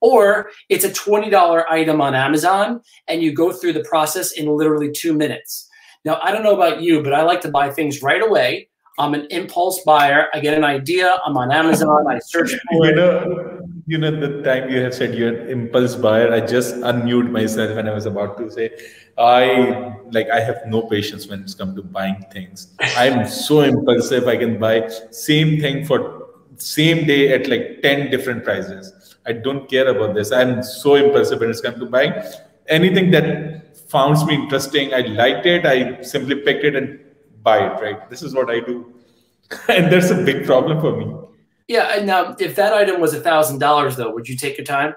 Or it's a $20 item on Amazon and you go through the process in literally 2 minutes. Now, I don't know about you, but I like to buy things right away. I'm an impulse buyer. I get an idea. I'm on Amazon. I search for it. You know, the time you have said you're an impulse buyer, I just unmute myself when I was about to say, I have no patience when it's come to buying things. I'm so impulsive. I can buy same thing for same day at like 10 different prices. I don't care about this. I'm so impulsive when it's come to buying anything that found me interesting. I liked it. I simply picked it and buy it, right? This is what I do. And that's a big problem for me. Yeah, and now if that item was $1,000 though, would you take your time?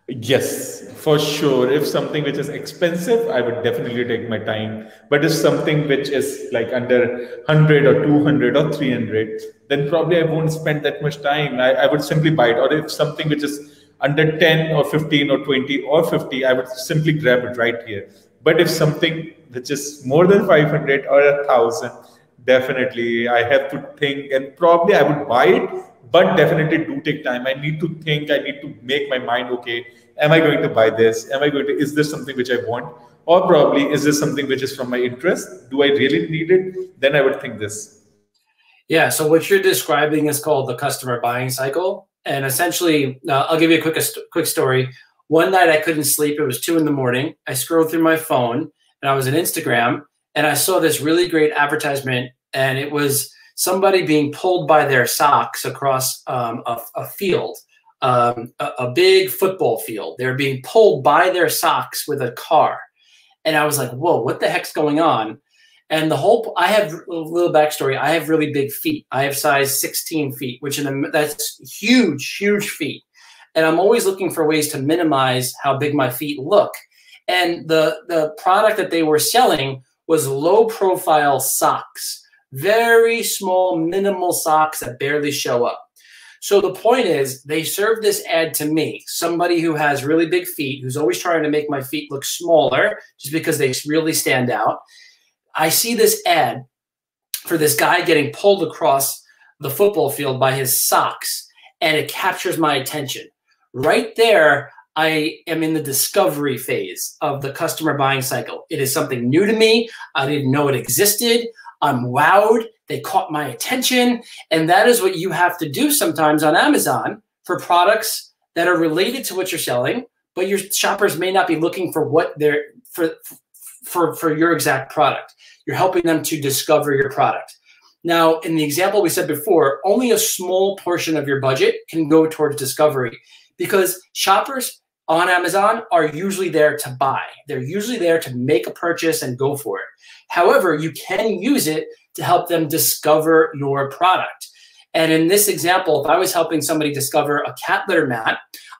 Yes, for sure. If something which is expensive, I would definitely take my time. But if something which is like under 100 or 200 or 300, then probably I won't spend that much time. I would simply buy it. Or if something which is under 10 or 15 or 20 or 50, I would simply grab it right here. But if something which is more than 500 or 1,000, definitely I have to think, and probably I would buy it, but definitely do take time. I need to think, I need to make my mind, okay, am I going to buy this? Is this something which I want? Or probably, is this something which is from my interest? Do I really need it? Then I would think this. Yeah, so what you're describing is called the customer buying cycle. And essentially, I'll give you a quick story. One night I couldn't sleep. It was 2 in the morning. I scrolled through my phone and I was on Instagram and I saw this really great advertisement, and it was somebody being pulled by their socks across a field, a big football field. They're being pulled by their socks with a car. And I was like, whoa, what the heck's going on? And I have a little backstory. I have really big feet. I have size 16 feet, that's huge, huge feet. And I'm always looking for ways to minimize how big my feet look. And the product that they were selling was low profile socks, very small, minimal socks that barely show up. So the point is, they served this ad to me, somebody who has really big feet, who's always trying to make my feet look smaller just because they really stand out. I see this ad for this guy getting pulled across the football field by his socks, and it captures my attention. Right there, I am in the discovery phase of the customer buying cycle. It is something new to me. I didn't know it existed. I'm wowed. They caught my attention. And that is what you have to do sometimes on Amazon for products that are related to what you're selling, but your shoppers may not be looking for what they're for your exact product. You're helping them to discover your product. Now, in the example we said before, only a small portion of your budget can go towards discovery, because shoppers on Amazon are usually there to buy. They're usually there to make a purchase and go for it. However, you can use it to help them discover your product. And in this example, if I was helping somebody discover a cat litter mat,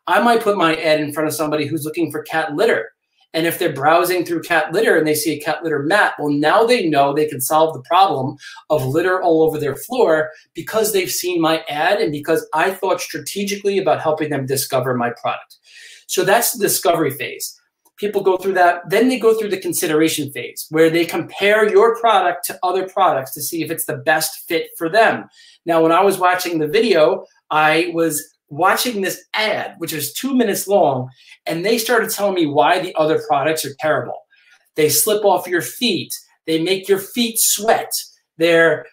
I might put my ad in front of somebody who's looking for cat litter. And if they're browsing through cat litter and they see a cat litter mat, well, now they know they can solve the problem of litter all over their floor because they've seen my ad and because I thought strategically about helping them discover my product. So that's the discovery phase. people go through that. Then they go through the consideration phase where they compare your product to other products to see if it's the best fit for them. Now, when I was watching the video, I was watching this ad, which was 2 minutes long, and they started telling me why the other products are terrible. They slip off your feet. They make your feet sweat. They're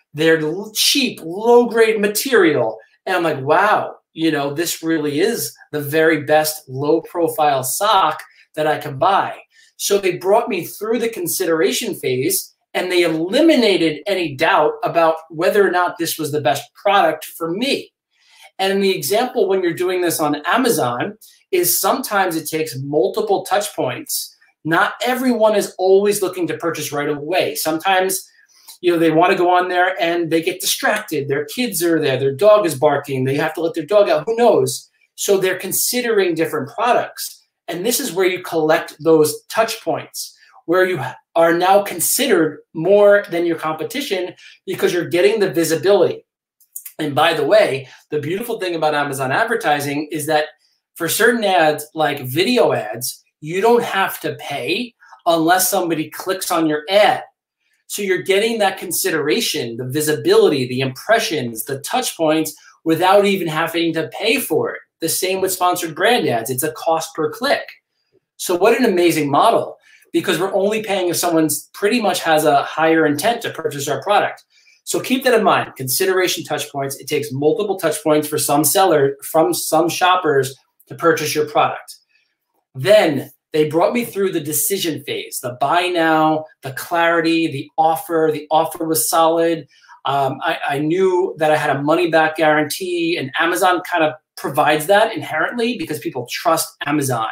cheap, low-grade material. And I'm like, wow, you know, this really is the very best low-profile sock that I can buy. So they brought me through the consideration phase, and they eliminated any doubt about whether or not this was the best product for me. And the example when you're doing this on Amazon is sometimes it takes multiple touch points. Not everyone is always looking to purchase right away. Sometimes, you know, they want to go on there and they get distracted. Their kids are there. Their dog is barking. They have to let their dog out. Who knows? So they're considering different products. And this is where you collect those touch points, where you are now considered more than your competition because you're getting the visibility. And by the way, the beautiful thing about Amazon advertising is that for certain ads, like video ads, you don't have to pay unless somebody clicks on your ad. So you're getting that consideration, the visibility, the impressions, the touch points without even having to pay for it. The same with sponsored brand ads. It's a cost per click. So what an amazing model, because we're only paying if someone's pretty much has a higher intent to purchase our product. So keep that in mind. Consideration touch points. It takes multiple touch points for some seller, from some shoppers to purchase your product. Then they brought me through the decision phase, the buy now, the clarity, the offer. The offer was solid. I knew that I had a money back guarantee, and Amazon kind of provides that inherently because people trust Amazon.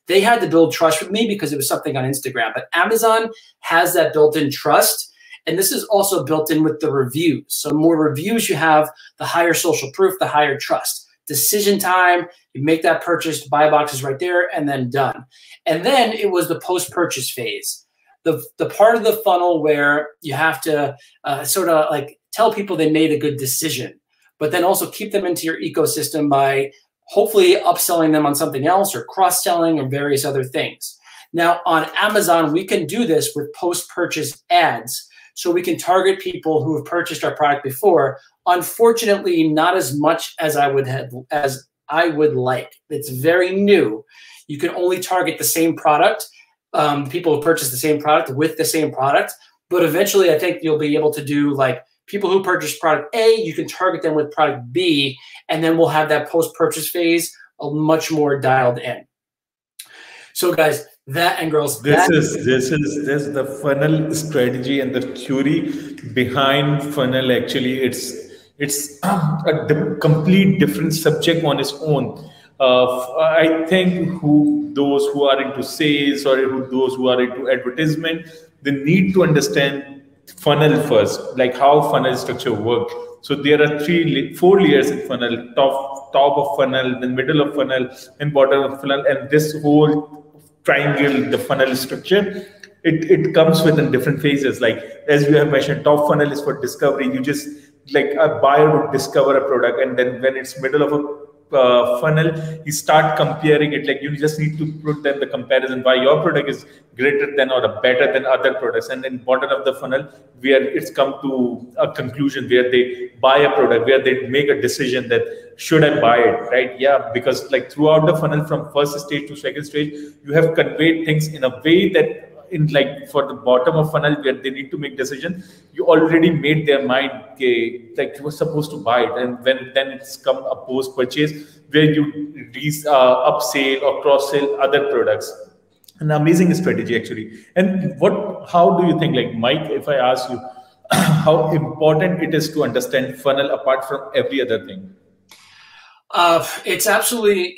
They had to build trust with me because it was something on Instagram, but Amazon has that built-in trust. And this is also built in with the reviews. So the more reviews you have, the higher social proof, the higher trust. Decision time, you make that purchase, buy boxes right there, and then done. And then it was the post-purchase phase. The part of the funnel where you have to sort of like tell people they made a good decision, but then also keep them into your ecosystem by hopefully upselling them on something else or cross-selling or various other things. Now on Amazon, we can do this with post-purchase ads. So we can target people who have purchased our product before. Unfortunately, not as much as I would like. It's very new. You can only target the same product, people who purchase the same product with the same product. But eventually, I think you'll be able to do like people who purchase product A, you can target them with product B, and then we'll have that post-purchase phase much more dialed in. So guys, that and girls, this is the funnel strategy and the theory behind funnel. Actually, it's a complete different subject on its own. I think those who are into sales or those who are into advertisement, they need to understand funnel first, like how funnel structure works. So there are 4 layers in funnel: top of funnel, then middle of funnel, and bottom of funnel, and this whole triangle, the funnel structure, it comes within different phases. Like as you have mentioned, top funnel is for discovery. You just like a buyer would discover a product, and then when it's middle of a funnel, you start comparing it. Like you just need to put them the comparison why your product is greater than or better than other products. And then bottom of the funnel, where it's come to a conclusion where they buy a product, where they make a decision that should I buy it, right? Yeah, because like throughout the funnel from first stage to second stage, you have conveyed things in a way that in like for the bottom of funnel where they need to make decision, you already made their mind, like you were supposed to buy it. And then it's come a post purchase where you upsell or cross sell other products. An amazing strategy actually. And how do you think, like Mike, if I ask you how important it is to understand funnel apart from every other thing? It's absolutely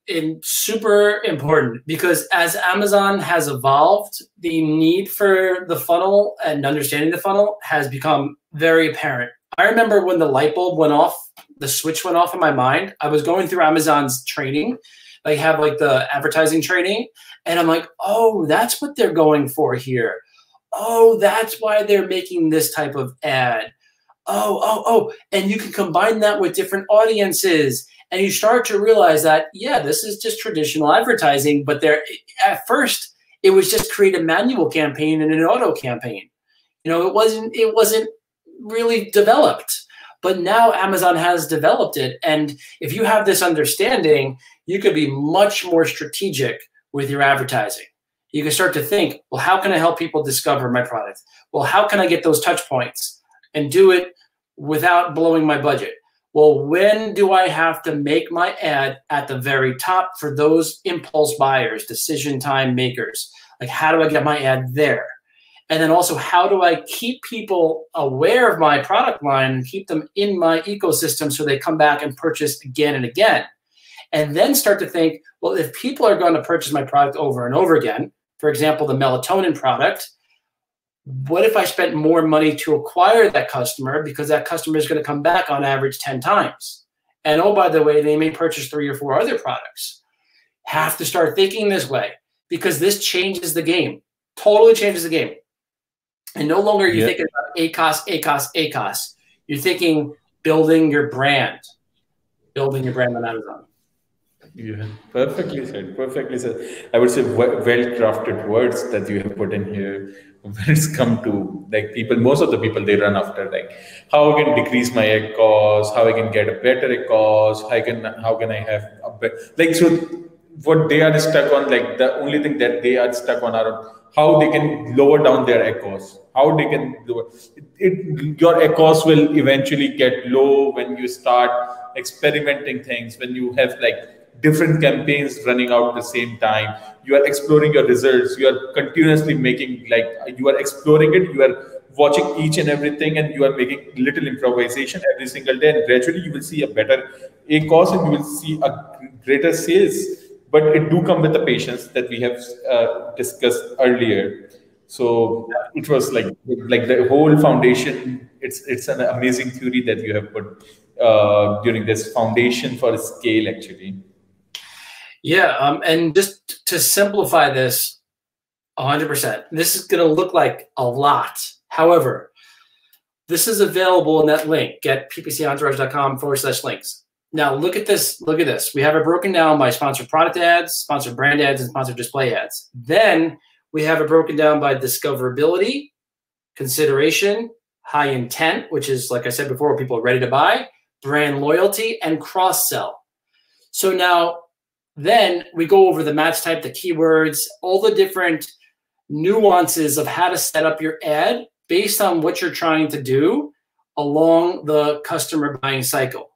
in super important, because as Amazon has evolved, the need for the funnel and understanding the funnel has become very apparent. I remember when the light bulb went off, the switch went off in my mind. I was going through Amazon's training. They have like the advertising training, and I'm like, oh, that's what they're going for here. Oh, that's why they're making this type of ad. Oh, and you can combine that with different audiences. And you start to realize that, yeah, this is just traditional advertising, but at first It was just create a manual campaign and an auto campaign. You know, it wasn't really developed. But now Amazon has developed it. And if you have this understanding, you could be much more strategic with your advertising. You can start to think, well, how can I help people discover my product? Well, how can I get those touch points and do it without blowing my budget? Well, when do I have to make my ad at the very top for those impulse buyers, decision time makers? Like, how do I get my ad there? And then also, how do I keep people aware of my product line and keep them in my ecosystem so they come back and purchase again and again? And then start to think, well, if people are going to purchase my product over and over again, for example, the Melatonin product, what if I spent more money to acquire that customer, because that customer is going to come back on average 10 times? And oh, by the way, they may purchase 3 or 4 other products. Have to start thinking this way, because this changes the game, totally changes the game. And no longer are you thinking about ACOS. You're thinking building your brand on Amazon. Yeah, perfectly said. Perfectly said. I would say well-crafted words that you have put in here. When it's come to like people, most of the people, they run after like how I can decrease my egg cost, how I can get a better egg cost, how can I have a better, like, so what they are stuck on, like the only thing that they are stuck on are how they can lower down their egg costs, how they can lower it. Your egg cost will eventually get low when you start experimenting things, when you have like different campaigns running out at the same time. You are exploring your results. You are continuously making, like, you are exploring it. You are watching each and everything, and you are making little improvisation every single day. And gradually, you will see a better A cost, and you will see a greater sales. But it do come with the patience that we have discussed earlier. So it was like the whole foundation. It's an amazing theory that you have put during this foundation for scale, actually. Yeah, and just to simplify this 100%, this is going to look like a lot. However, this is available in that link, getppcentourage.com/links. Now, look at this. Look at this. We have it broken down by sponsored product ads, sponsored brand ads, and sponsored display ads. Then we have it broken down by discoverability, consideration, high intent, which is, like I said before, people are ready to buy, brand loyalty, and cross-sell. So now, then we go over the match type, the keywords, all the different nuances of how to set up your ad based on what you're trying to do along the customer buying cycle.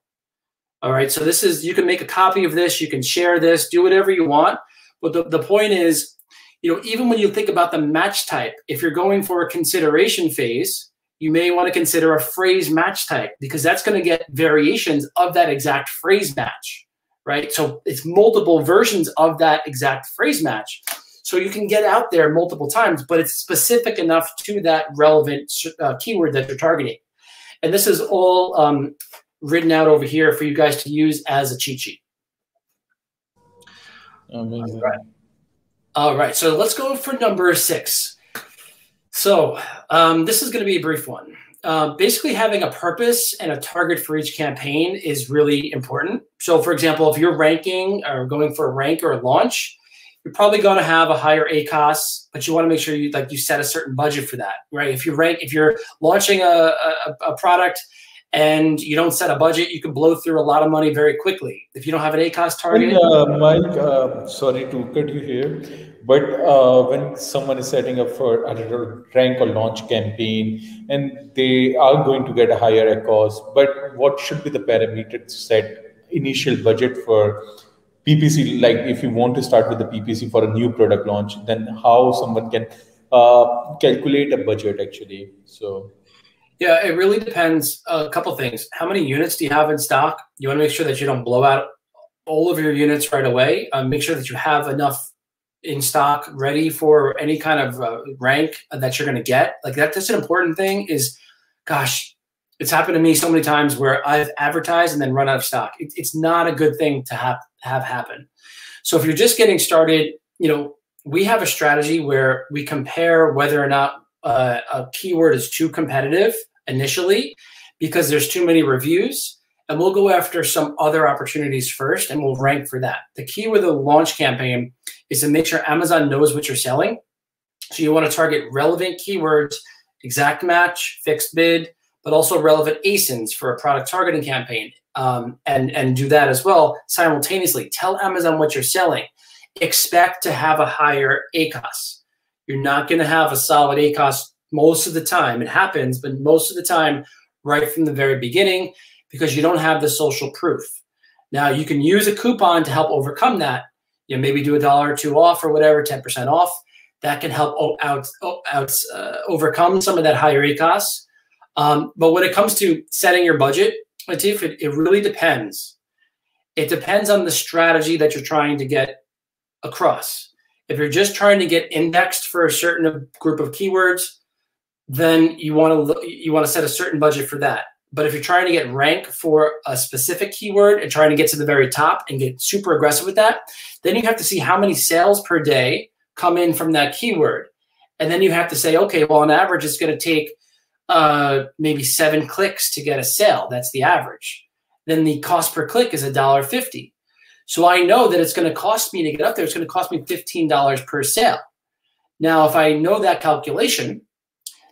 All right, so this is, you can make a copy of this, you can share this, do whatever you want. But the point is, you know, even when you think about the match type, if you're going for a consideration phase, you may want to consider a phrase match type, because that's going to get variations of that exact phrase match. Right? So it's multiple versions of that exact phrase match. So you can get out there multiple times, but it's specific enough to that relevant keyword that you're targeting. And this is all written out over here for you guys to use as a cheat sheet. Amazing. All right. So let's go for number 6. So this is going to be a brief one. Basically, having a purpose and a target for each campaign is really important. So, for example, if you're ranking or going for a rank or a launch, you're probably going to have a higher ACOS, but you want to make sure you set a certain budget for that, right? If you're launching a product and you don't set a budget, you can blow through a lot of money very quickly. If you don't have an ACOS target. And, Mike, sorry to cut you here, but when someone is setting up for a rank or launch campaign and they are going to get a higher cost, but what should be the parameter to set initial budget for PPC? Like if you want to start with the PPC for a new product launch, then how someone can calculate a budget actually? So. Yeah, it really depends. A couple things. How many units do you have in stock? You want to make sure that you don't blow out all of your units right away. Make sure that you have enough in stock ready for any kind of rank that you're going to get. Like that's an important thing is, gosh, it's happened to me so many times where I've advertised and then run out of stock. It's not a good thing to have happen. So if you're just getting started, you know, we have a strategy where we compare whether or not a keyword is too competitive initially because there's too many reviews, and we'll go after some other opportunities first, and we'll rank for that. The key with a launch campaign is to make sure Amazon knows what you're selling. So you want to target relevant keywords, exact match, fixed bid, but also relevant ASINs for a product targeting campaign, and do that as well simultaneously. Tell Amazon what you're selling. Expect to have a higher ACOS. You're not going to have a solid ACOS most of the time. It happens, but most of the time right from the very beginning, because you don't have the social proof. Now, you can use a coupon to help overcome that. You know, maybe do $1 or $2 off or whatever, 10% off. That can help overcome some of that higher ACOS. But when it comes to setting your budget, Atif, it really depends. It depends on the strategy that you're trying to get across. If you're just trying to get indexed for a certain group of keywords, then you want to set a certain budget for that. But if you're trying to get rank for a specific keyword and trying to get to the very top and get super aggressive with that, then you have to see how many sales per day come in from that keyword. And then you have to say, okay, well, on average, it's going to take maybe 7 clicks to get a sale. That's the average. Then the cost per click is $1.50. So I know that it's going to cost me to get up there. It's going to cost me $15 per sale. Now, if I know that calculation,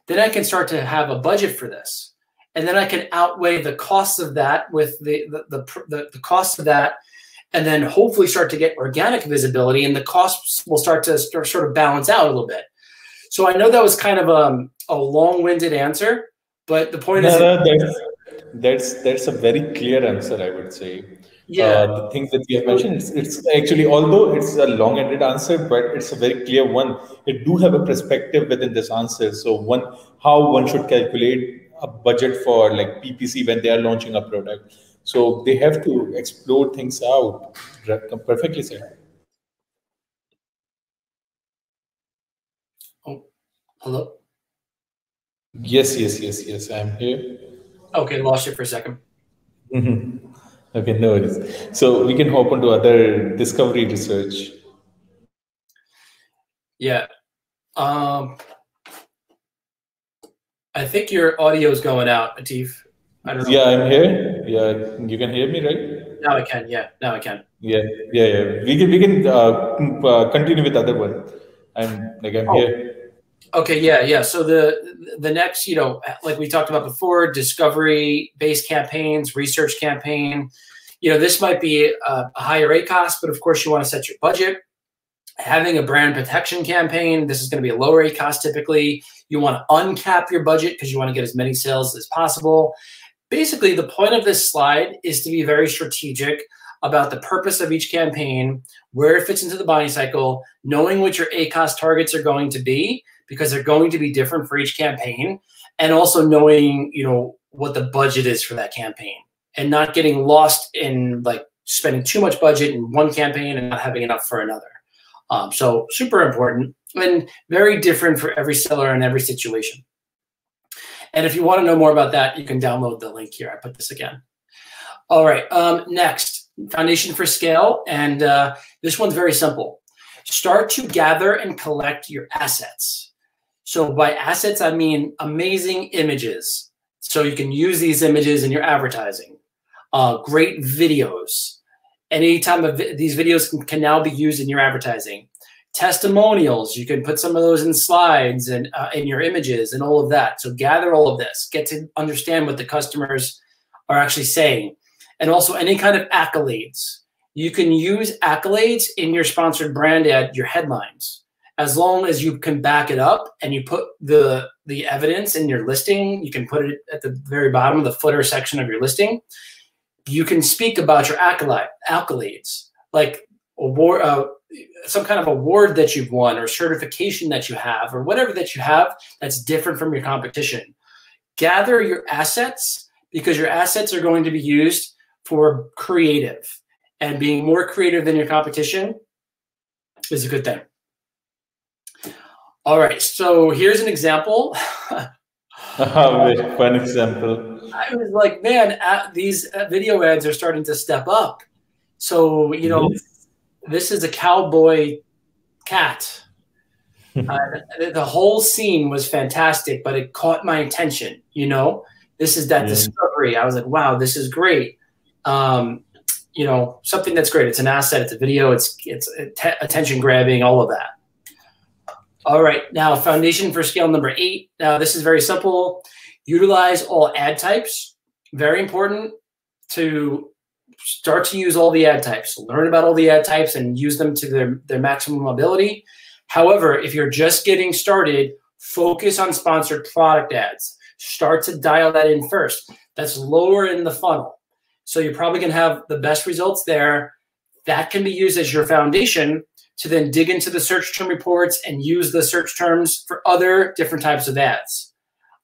then I can start to have a budget for this. And then I can outweigh the cost of that with the cost of that, and then hopefully start to get organic visibility, and the costs will start to sort of balance out a little bit. So I know that was kind of a long-winded answer, but the point is... That's a very clear answer, I would say. Yeah. The things that you have mentioned, it's actually, although it's a long-ended answer, but it's a very clear one. You do have a perspective within this answer. So how one should calculate a budget for like PPC when they are launching a product. So they have to explore things out. Perfectly said. Oh, hello? Yes, I'm here. Okay, lost you for a second. Mm-hmm. Okay, no worries. So we can hop onto other discovery research. Yeah. I think your audio is going out, Atif. I don't know. Yeah, I'm here. Yeah, you can hear me, right? Now I can. Yeah, now I can. Yeah. We can continue with other one. I'm here. Okay, yeah. So the next, like we talked about before, discovery-based campaigns, research campaign. This might be a higher ACOS, but of course you want to set your budget. Having a brand protection campaign, this is going to be a lower ACOS typically. You want to uncap your budget because you want to get as many sales as possible. Basically, the point of this slide is to be very strategic about the purpose of each campaign, where it fits into the buying cycle, knowing what your ACOS targets are going to be, because they're going to be different for each campaign, and also knowing, what the budget is for that campaign, and not getting lost in like spending too much budget in one campaign and not having enough for another. So super important and very different for every seller in every situation. And if you want to know more about that, you can download the link here. I put this again. All right. Next, foundation for scale. And this one's very simple. Start to gather and collect your assets. So by assets, I mean amazing images. So you can use these images in your advertising. Great videos. Any time of these videos can now be used in your advertising. Testimonials, you can put some of those in slides and in your images and all of that. So gather all of this, get to understand what the customers are actually saying. And also any kind of accolades. You can use accolades in your sponsored brand ad, your headlines. As long as you can back it up and you put the evidence in your listing, you can put it at the very bottom of the footer section of your listing. You can speak about your accolades, like award, some kind of award that you've won or certification that you have or whatever that you have that's different from your competition. Gather your assets because your assets are going to be used for creative, and being more creative than your competition is a good thing. All right, so here's an example. Fun example. I was like, man, these video ads are starting to step up. So, This is a cowboy cat. The whole scene was fantastic, but it caught my attention. This is that discovery. I was like, wow, this is great. you know, something that's great. It's an asset. It's a video. It's attention grabbing. All of that. All right. Now, foundation for scale number 8. Now, this is very simple. Utilize all ad types. Very important to start to use all the ad types. Learn about all the ad types and use them to their maximum ability. However, if you're just getting started, focus on sponsored product ads. Start to dial that in first. That's lower in the funnel. So you're probably going to have the best results there. That can be used as your foundation to then dig into the search term reports and use the search terms for other different types of ads.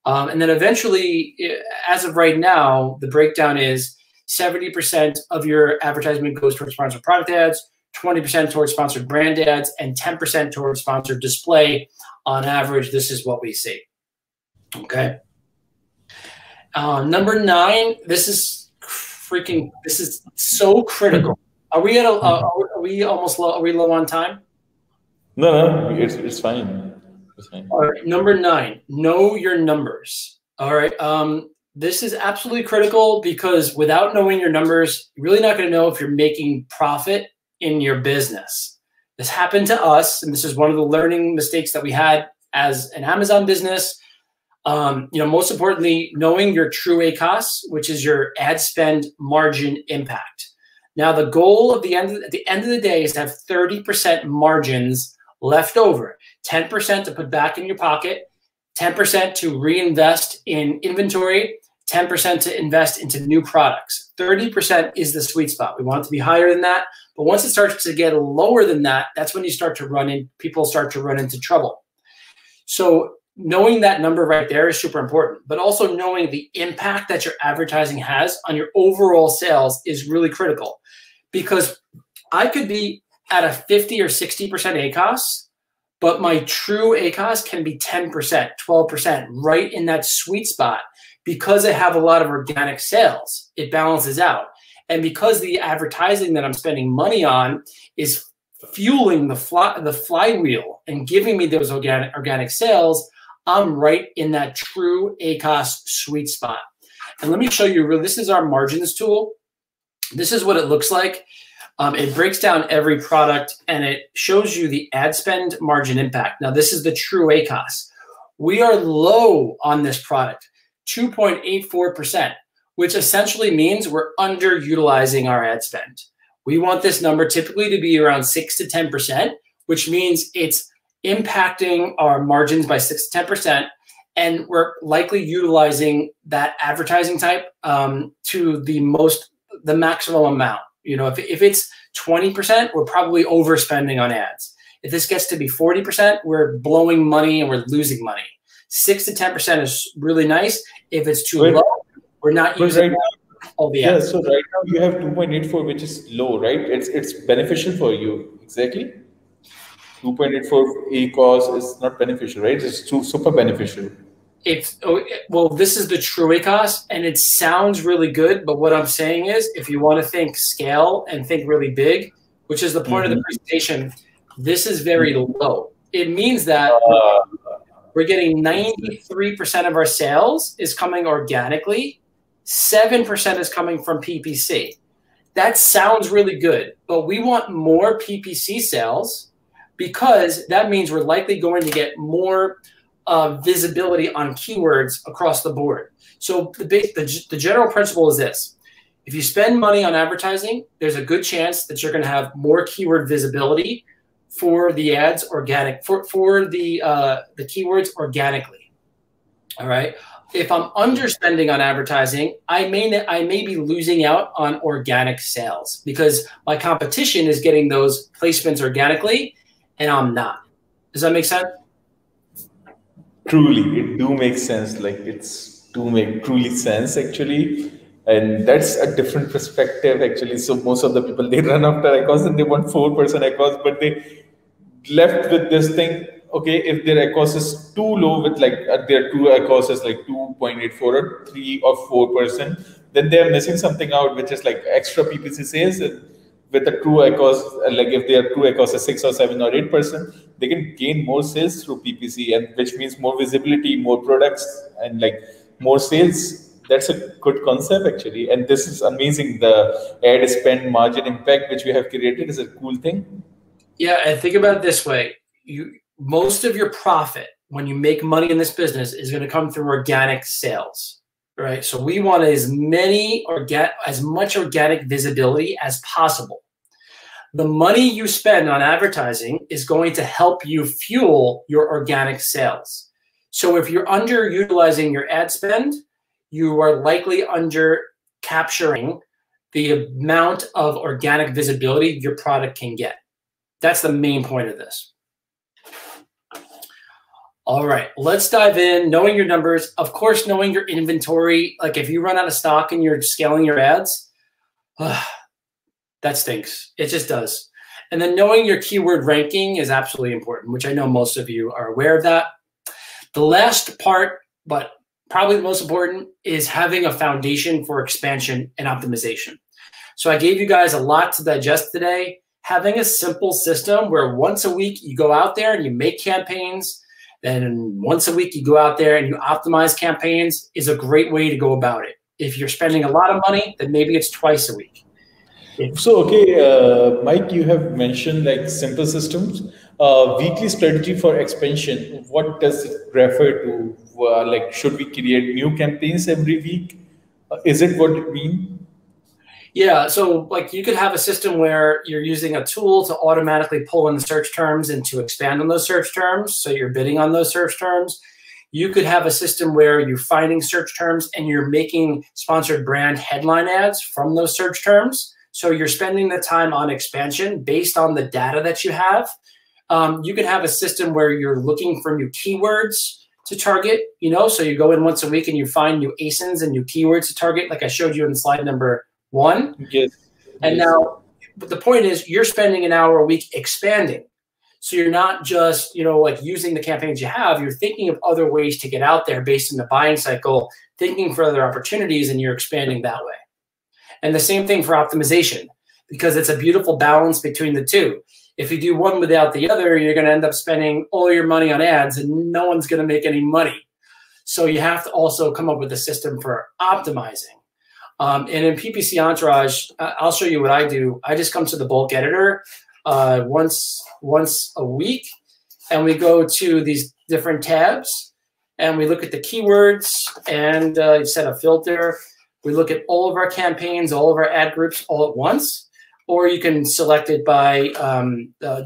And then eventually, as of right now, the breakdown is 70% of your advertisement goes towards sponsored product ads, 20% towards sponsored brand ads, and 10% towards sponsored display. On average, this is what we see. Okay. Number 9, this is so critical. Are we at are we almost low? Are we low on time? No, it's fine. It's fine. All right, number 9, know your numbers. All right. This is absolutely critical because without knowing your numbers, you're really not going to know if you're making profit in your business. This happened to us, and this is one of the learning mistakes that we had as an Amazon business. You know, most importantly, knowing your true ACoS, which is your ad spend margin impact. Now, the goal at the end of the day is to have 30% margins left over, 10% to put back in your pocket, 10% to reinvest in inventory, 10% to invest into new products. 30% is the sweet spot. We want it to be higher than that. But once it starts to get lower than that, that's when you start to people start to run into trouble. So knowing that number right there is super important, but also knowing the impact that your advertising has on your overall sales is really critical, because I could be at a 50 or 60% ACoS, but my true ACoS can be 10%, 12%, right in that sweet spot. Because I have a lot of organic sales, it balances out. And because the advertising that I'm spending money on is fueling the flywheel and giving me those organic sales, I'm right in that true ACoS sweet spot. And let me show you, this is our margins tool. This is what it looks like. It breaks down every product and it shows you the ad spend margin impact. Now, this is the true ACoS. We are low on this product, 2.84%, which essentially means we're underutilizing our ad spend. We want this number typically to be around 6 to 10%, which means it's impacting our margins by 6 to 10%, and we're likely utilizing that advertising type to the maximum amount. You know, if it's 20%, we're probably overspending on ads. If this gets to be 40%, we're blowing money and we're losing money. 6 to 10% is really nice. If it's too low, we're not using all the ads. Yeah, so right now you have 2.84, which is low, right? It's beneficial for you. Exactly. 2.84 ACoS is not beneficial, right? It's super beneficial. Well, this is the true ACoS, and it sounds really good, but what I'm saying is, if you want to think scale and think really big, which is the point of the presentation, this is very low. It means that we're getting 93% of our sales is coming organically, 7% is coming from PPC. That sounds really good, but we want more PPC sales because that means we're likely going to get more visibility on keywords across the board. So the general principle is this: if you spend money on advertising, there's a good chance that you're going to have more keyword visibility for the ads for the keywords organically. All right. If I'm underspending on advertising, I may be losing out on organic sales because my competition is getting those placements organically, and I'm not. Does that make sense? Truly, it do make sense. Like it's do make truly sense actually, and that's a different perspective actually. So most of the people, they run after ACoS and they want 4% ACoS, but they left with this thing. Okay, if their ACoS is too low, with like their true ACoS is like 2.84 or 3 or 4%, then they're missing something out, which is like extra PPC sales. With a true ACoS, like if their true ACoS is 6 or 7 or 8%, they can gain more sales through PPC, and which means more visibility, more products, and like more sales That's a good concept actually, and this is amazing. The ad spend margin impact which we have created is a cool thing. Yeah, and think about it this way: most of your profit when you make money in this business is going to come through organic sales, right? So we want as much organic visibility as possible. The money you spend on advertising is going to help you fuel your organic sales. So if you're underutilizing your ad spend, you are likely under capturing the amount of organic visibility your product can get. That's the main point of this. All right, let's dive in. Knowing your numbers, of course, knowing your inventory. Like if you run out of stock and you're scaling your ads, that stinks. It just does. And then knowing your keyword ranking is absolutely important, which I know most of you are aware of that. The last part, but probably the most important, is having a foundation for expansion and optimization. So I gave you guys a lot to digest today. Having a simple system where once a week you go out there and you make campaigns, then once a week you go out there and you optimize campaigns is a great way to go about it. If you're spending a lot of money, then maybe it's twice a week. So, okay, Mike, you have mentioned like simple systems, weekly strategy for expansion. What does it refer to? Like, should we create new campaigns every week? Is it what it means? Yeah, so like you could have a system where you're using a tool to automatically pull in the search terms and to expand on those search terms. So you're bidding on those search terms. You could have a system where you're finding search terms and you're making sponsored brand headline ads from those search terms. So you're spending the time on expansion based on the data that you have. You could have a system where you're looking for new keywords to target, so you go in once a week and you find new ASINs and new keywords to target, like I showed you in slide number 1. Yes. And now the point is you're spending an hour a week expanding. So you're not just, like using the campaigns you have, you're thinking of other ways to get out there based in the buying cycle, thinking for other opportunities, and you're expanding that way. And the same thing for optimization, because it's a beautiful balance between the two. If you do one without the other, you're going to end up spending all your money on ads and no one's going to make any money. So you have to also come up with a system for optimizing. And in PPC Entourage, I'll show you what I do. I just come to the bulk editor once a week, and we go to these different tabs, and we look at the keywords, and you set a filter. We look at all of our campaigns, all of our ad groups all at once, or you can select it by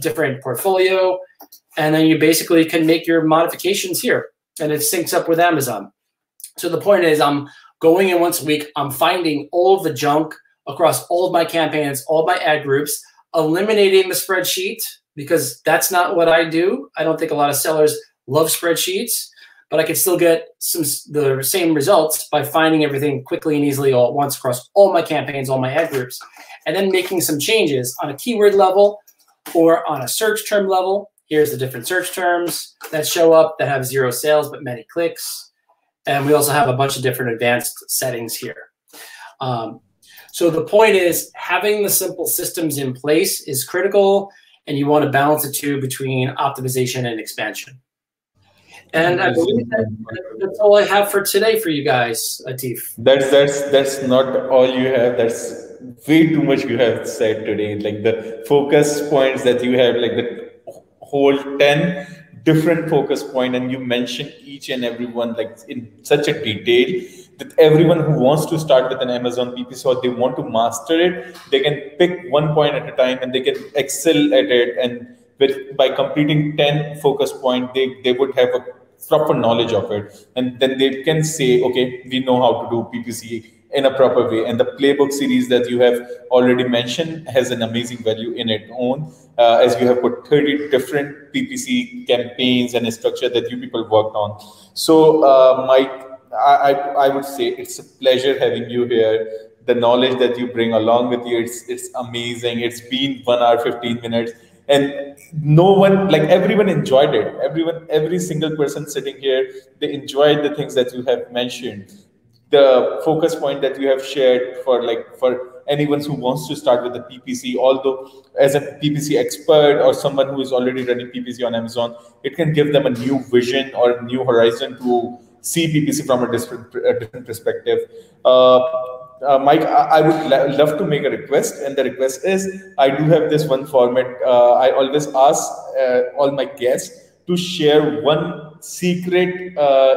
different portfolio, and then you basically can make your modifications here, and it syncs up with Amazon. So the point is I'm going in once a week, I'm finding all of the junk across all of my campaigns, all of my ad groups, eliminating the spreadsheet, because that's not what I do. I don't think a lot of sellers love spreadsheets, but I can still get the same results by finding everything quickly and easily all at once across all my campaigns, all my ad groups, and then making some changes on a keyword level or on a search term level. Here's the different search terms that show up that have 0 sales but many clicks. And we also have a bunch of different advanced settings here. So the point is having the simple systems in place is critical, and you want to balance the two between optimization and expansion. And I believe that's all I have for today for you guys, Atif. That's not all you have. That's way too much you have said today. Like the focus points that you have, like the whole 10 different focus point, and you mentioned each and every one like in such a detail that everyone who wants to start with an Amazon PPC or they want to master it, they can pick one point at a time and they can excel at it. And by completing 10 focus points, they would have a proper knowledge of it. And then they can say, okay, we know how to do PPC in a proper way. And the playbook series that you have already mentioned has an amazing value in its own, as you have put 30 different PPC campaigns and a structure that you people worked on. So Mike, I would say it's a pleasure having you here. The knowledge that you bring along with you, it's amazing. It's been 1 hour, 15 minutes. And no one, like everyone enjoyed it. Every single person sitting here, they enjoyed the things that you have mentioned. The focus point that you have shared for anyone who wants to start with the PPC, although as a PPC expert or someone who is already running PPC on Amazon, it can give them a new vision or a new horizon to see PPC from a different perspective. Mike, I would love to make a request, and the request is I do have this one format. I always ask all my guests to share one secret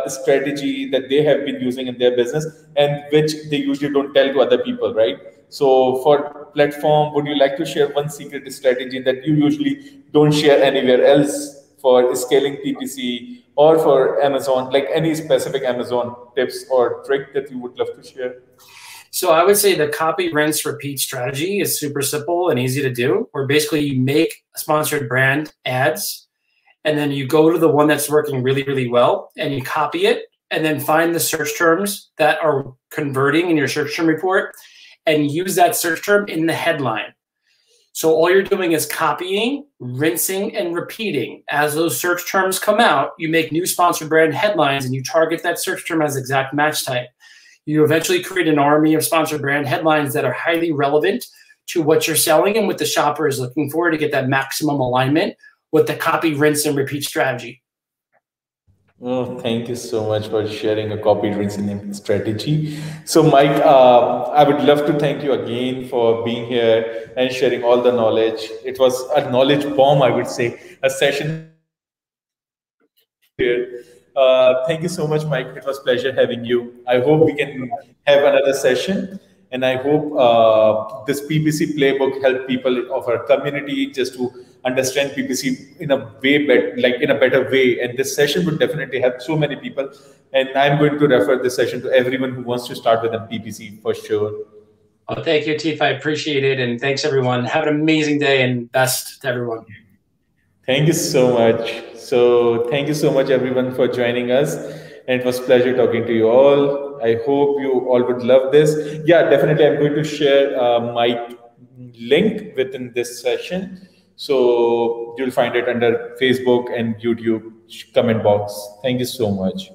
strategy that they have been using in their business and which they usually don't tell to other people, right? So for platform, would you like to share one secret strategy that you usually don't share anywhere else for scaling PPC, or for Amazon, like any specific Amazon tips or trick that you would love to share? So I would say the copy, rinse, repeat strategy is super simple and easy to do, where basically you make sponsored brand ads, and then you go to the one that's working really, really well, and you copy it, and then find the search terms that are converting in your search term report, and use that search term in the headline. So all you're doing is copying, rinsing, and repeating. As those search terms come out, you make new sponsored brand headlines, and you target that search term as exact match type. You eventually create an army of sponsored brand headlines that are highly relevant to what you're selling and what the shopper is looking for to get that maximum alignment with the copy, rinse, and repeat strategy. Oh, thank you so much for sharing a copy, rinse, and strategy. So, Mike, I would love to thank you again for being here and sharing all the knowledge. It was a knowledge bomb, I would say, a session here. Thank you so much, Mike. It was a pleasure having you. I hope we can have another session. And I hope this PPC playbook help people of our community just to understand PPC in a way better, like in a better way. And this session would definitely help so many people. And I'm going to refer this session to everyone who wants to start with a PPC for sure. Oh, thank you, Atif. I appreciate it. And thanks, everyone. Have an amazing day and best to everyone. Thank you so much. So thank you so much, everyone, for joining us. And it was a pleasure talking to you all. I hope you all would love this. Yeah, definitely. I'm going to share my link within this session. So you'll find it under Facebook and YouTube comment box. Thank you so much.